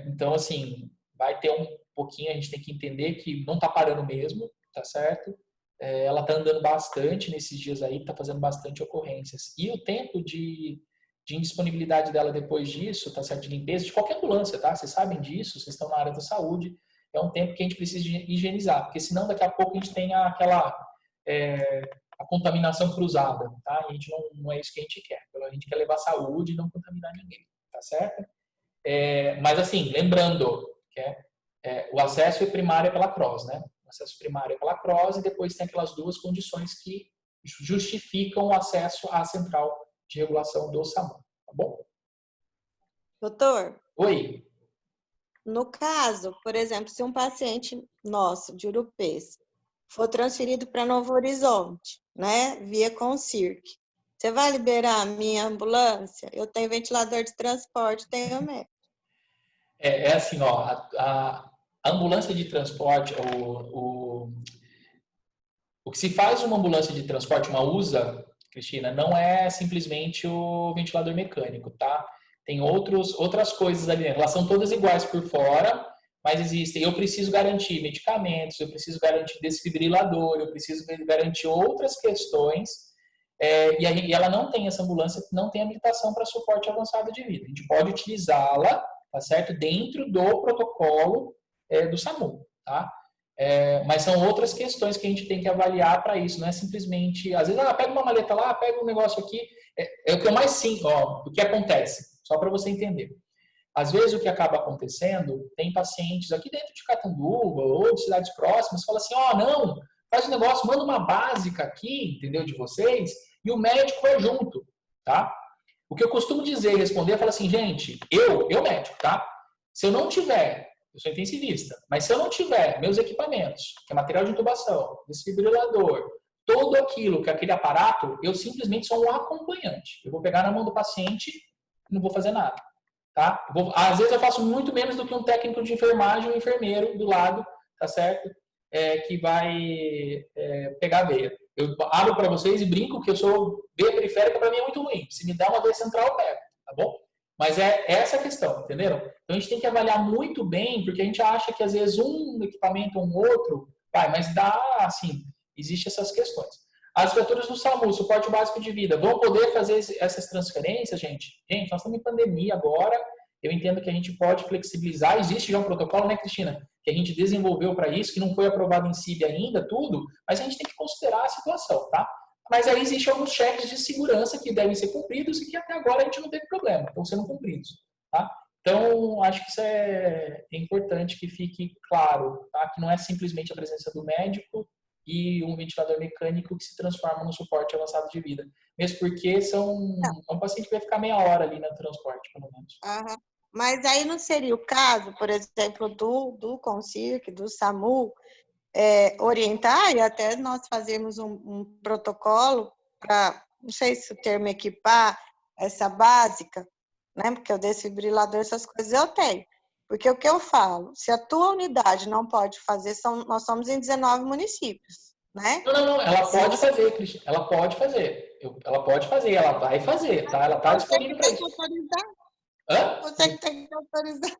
Então, assim, vai ter um pouquinho, a gente tem que entender que não está parando mesmo, tá certo? Ela está andando bastante nesses dias aí, está fazendo bastante ocorrências. E o tempo de indisponibilidade dela depois disso, tá certo? De limpeza, de qualquer ambulância, tá? Vocês sabem disso, vocês estão na área da saúde, é um tempo que a gente precisa higienizar, porque senão daqui a pouco a gente tem a contaminação cruzada, tá? A gente não é isso que a gente quer. A gente quer levar saúde e não contaminar ninguém, tá certo? Mas assim, lembrando que o acesso primário é pela CROSS, né? O acesso primário é pela CROSS e depois tem aquelas duas condições que justificam o acesso à central de regulação do SAMU, tá bom? Doutor, Oi. no caso, por exemplo, se um paciente nosso de Urupês for transferido para Novo Horizonte, né, via Concirc, você vai liberar a minha ambulância? Eu tenho ventilador de transporte, tenho médico. Assim, ó, a ambulância de transporte, o que se faz uma ambulância de transporte, uma USA, Cristina, não é simplesmente o ventilador mecânico, tá? Tem outras coisas ali dentro. Elas são todas iguais por fora, mas existem. Eu preciso garantir medicamentos, eu preciso garantir desfibrilador, eu preciso garantir outras questões. E ela não tem, essa ambulância não tem habilitação para suporte avançado de vida. A gente pode utilizá-la, tá certo? Dentro do protocolo do SAMU, tá? Mas são outras questões que a gente tem que avaliar para isso, não é simplesmente, às vezes, pega uma maleta lá, pega um negócio aqui, o que eu mais sim, o que acontece, só para você entender. Às vezes o que acaba acontecendo, tem pacientes aqui dentro de Catanduva ou de cidades próximas, falam assim, não, faz um negócio, manda uma básica aqui, entendeu, de vocês, e o médico vai junto, tá? O que eu costumo dizer e responder é falar assim, gente, eu médico, tá? Se eu não tiver, eu sou intensivista, mas se eu não tiver meus equipamentos, que é material de intubação, desfibrilador, tudo aquilo, que é aquele aparato, eu simplesmente sou um acompanhante. Eu vou pegar na mão do paciente e não vou fazer nada, tá? Às vezes eu faço muito menos do que um técnico de enfermagem, um enfermeiro do lado, tá certo? Que vai pegar a veia. Eu abro para vocês e brinco que eu sou veia periférica, para mim é muito ruim. Se me dá uma veia central, eu pego, tá bom? Mas é essa a questão, entenderam? Então a gente tem que avaliar muito bem, porque a gente acha que às vezes um equipamento ou um outro, mas dá, assim, existem essas questões. As viaturas do SAMU, suporte básico de vida, vão poder fazer essas transferências, gente? Gente, nós estamos em pandemia agora, eu entendo que a gente pode flexibilizar, existe já um protocolo, né, Cristina? Que a gente desenvolveu para isso, que não foi aprovado em CIB ainda, tudo, mas a gente tem que considerar a situação, tá? Mas aí existem alguns cheques de segurança que devem ser cumpridos e que até agora a gente não teve problema, estão sendo cumpridos, tá? Então, acho que isso é importante que fique claro, tá? Que não é simplesmente a presença do médico e um ventilador mecânico que se transforma no suporte avançado de vida. Mesmo porque é um paciente que vai ficar meia hora ali no transporte, pelo menos. Uhum. Mas aí não seria o caso, por exemplo, do Concirc, do SAMU, orientar e até nós fazermos um protocolo para, não sei se o termo equipar, essa básica, né? Porque o desfibrilador, essas coisas eu tenho. Porque o que eu falo, se a tua unidade não pode fazer, nós somos em 19 municípios, né? Não, ela pode fazer, Cristina, ela pode fazer. Ela pode fazer, ela vai fazer, tá? Ela está disponível para isso. Hã? Você que tem que autorizar.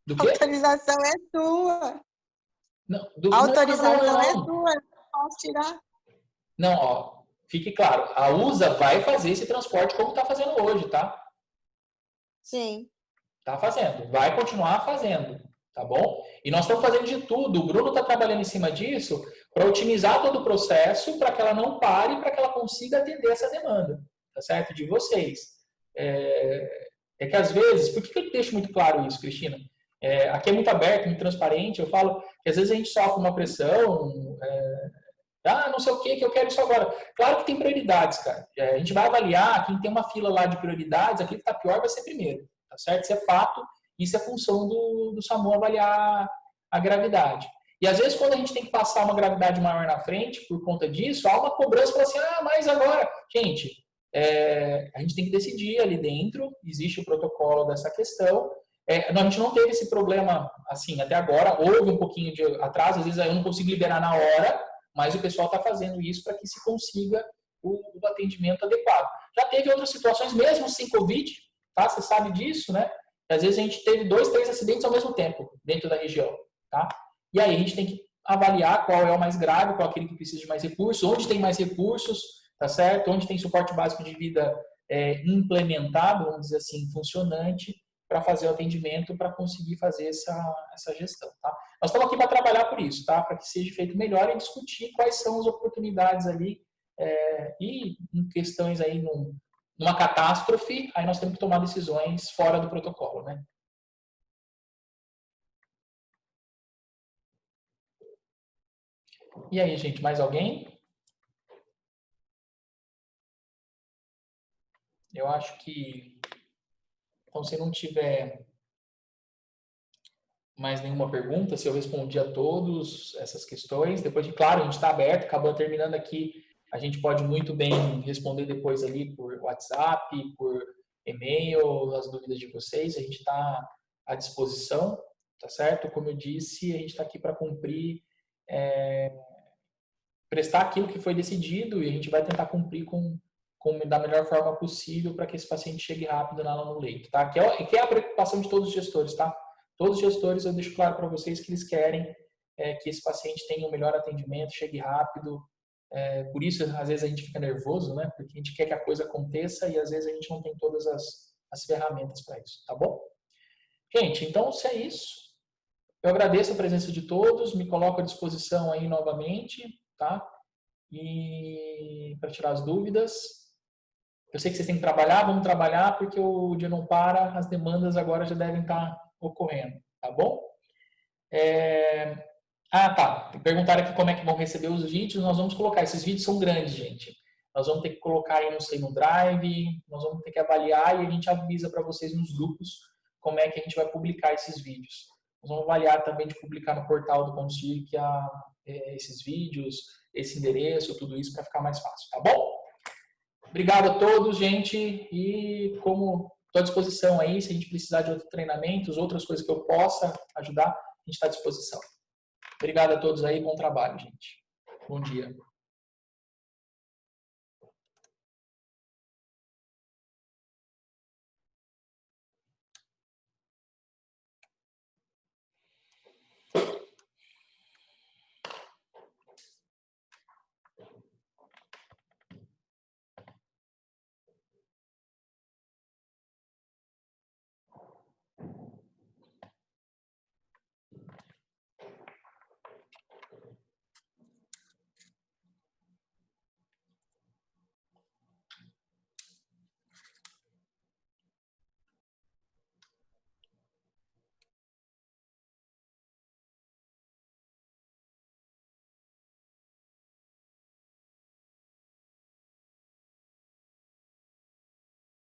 Do quê? A autorização é tua. Não, a autorização não. é tua, eu não posso tirar. Não, fique claro, a USA vai fazer esse transporte como está fazendo hoje, tá? Sim. Tá fazendo, vai continuar fazendo, tá bom? E nós estamos fazendo de tudo, o Bruno está trabalhando em cima disso para otimizar todo o processo, para que ela não pare, para que ela consiga atender essa demanda, tá certo? De vocês. Que às vezes, por que eu deixo muito claro isso, Cristina? Aqui é muito aberto, muito transparente, eu falo que às vezes a gente sofre uma pressão, não sei o que eu quero isso agora. Claro que tem prioridades, cara. A gente vai avaliar, quem tem uma fila lá de prioridades, aquele que está pior vai ser primeiro, tá certo? Isso é fato, isso é função do SAMU avaliar a gravidade. E às vezes quando a gente tem que passar uma gravidade maior na frente, por conta disso, há uma cobrança para assim, mas agora, gente, a gente tem que decidir ali dentro, existe o protocolo dessa questão. A gente não teve esse problema, assim, até agora, houve um pouquinho de atraso, às vezes eu não consigo liberar na hora, mas o pessoal está fazendo isso para que se consiga o atendimento adequado. Já teve outras situações, mesmo sem Covid, tá? Você sabe disso, né? Às vezes a gente teve 2, 3 acidentes ao mesmo tempo dentro da região, tá? E aí a gente tem que avaliar qual é o mais grave, qual é aquele que precisa de mais recursos, onde tem mais recursos, tá certo? Onde tem suporte básico de vida implementado, vamos dizer assim, funcionante, para fazer o atendimento, para conseguir fazer essa gestão, tá? Nós estamos aqui para trabalhar por isso, tá? Para que seja feito melhor e discutir quais são as oportunidades ali e em questões aí numa catástrofe, aí nós temos que tomar decisões fora do protocolo, né? E aí, gente, mais alguém? Eu acho que, então, se não tiver mais nenhuma pergunta, se eu respondi a todas essas questões, depois de, claro, a gente está aberto, acabou terminando aqui, a gente pode muito bem responder depois ali por WhatsApp, por e-mail, as dúvidas de vocês, a gente está à disposição, tá certo? Como eu disse, a gente está aqui para cumprir, prestar aquilo que foi decidido e a gente vai tentar cumprir da melhor forma possível para que esse paciente chegue rápido lá no leito, tá? Que é a preocupação de todos os gestores, tá? Todos os gestores, eu deixo claro para vocês que eles querem que esse paciente tenha um melhor atendimento, chegue rápido. Por isso, às vezes, a gente fica nervoso, né? Porque a gente quer que a coisa aconteça e, às vezes, a gente não tem todas as ferramentas para isso, tá bom? Gente, então, se é isso, eu agradeço a presença de todos, me coloco à disposição aí novamente, tá? E para tirar as dúvidas. Eu sei que vocês têm que trabalhar, vamos trabalhar, porque o dia não para, as demandas agora já devem estar ocorrendo, tá bom? Tá. Perguntaram aqui como é que vão receber os vídeos. Nós vamos colocar. Esses vídeos são grandes, gente. Nós vamos ter que colocar aí, não sei, no Drive. Nós vamos ter que avaliar e a gente avisa para vocês nos grupos como é que a gente vai publicar esses vídeos. Nós vamos avaliar também de publicar no portal do Concir esses vídeos, esse endereço, tudo isso para ficar mais fácil, tá bom? Obrigado a todos, gente. E como estou à disposição aí, se a gente precisar de outros treinamentos, outras coisas que eu possa ajudar, a gente está à disposição. Obrigado a todos aí, bom trabalho, gente. Bom dia.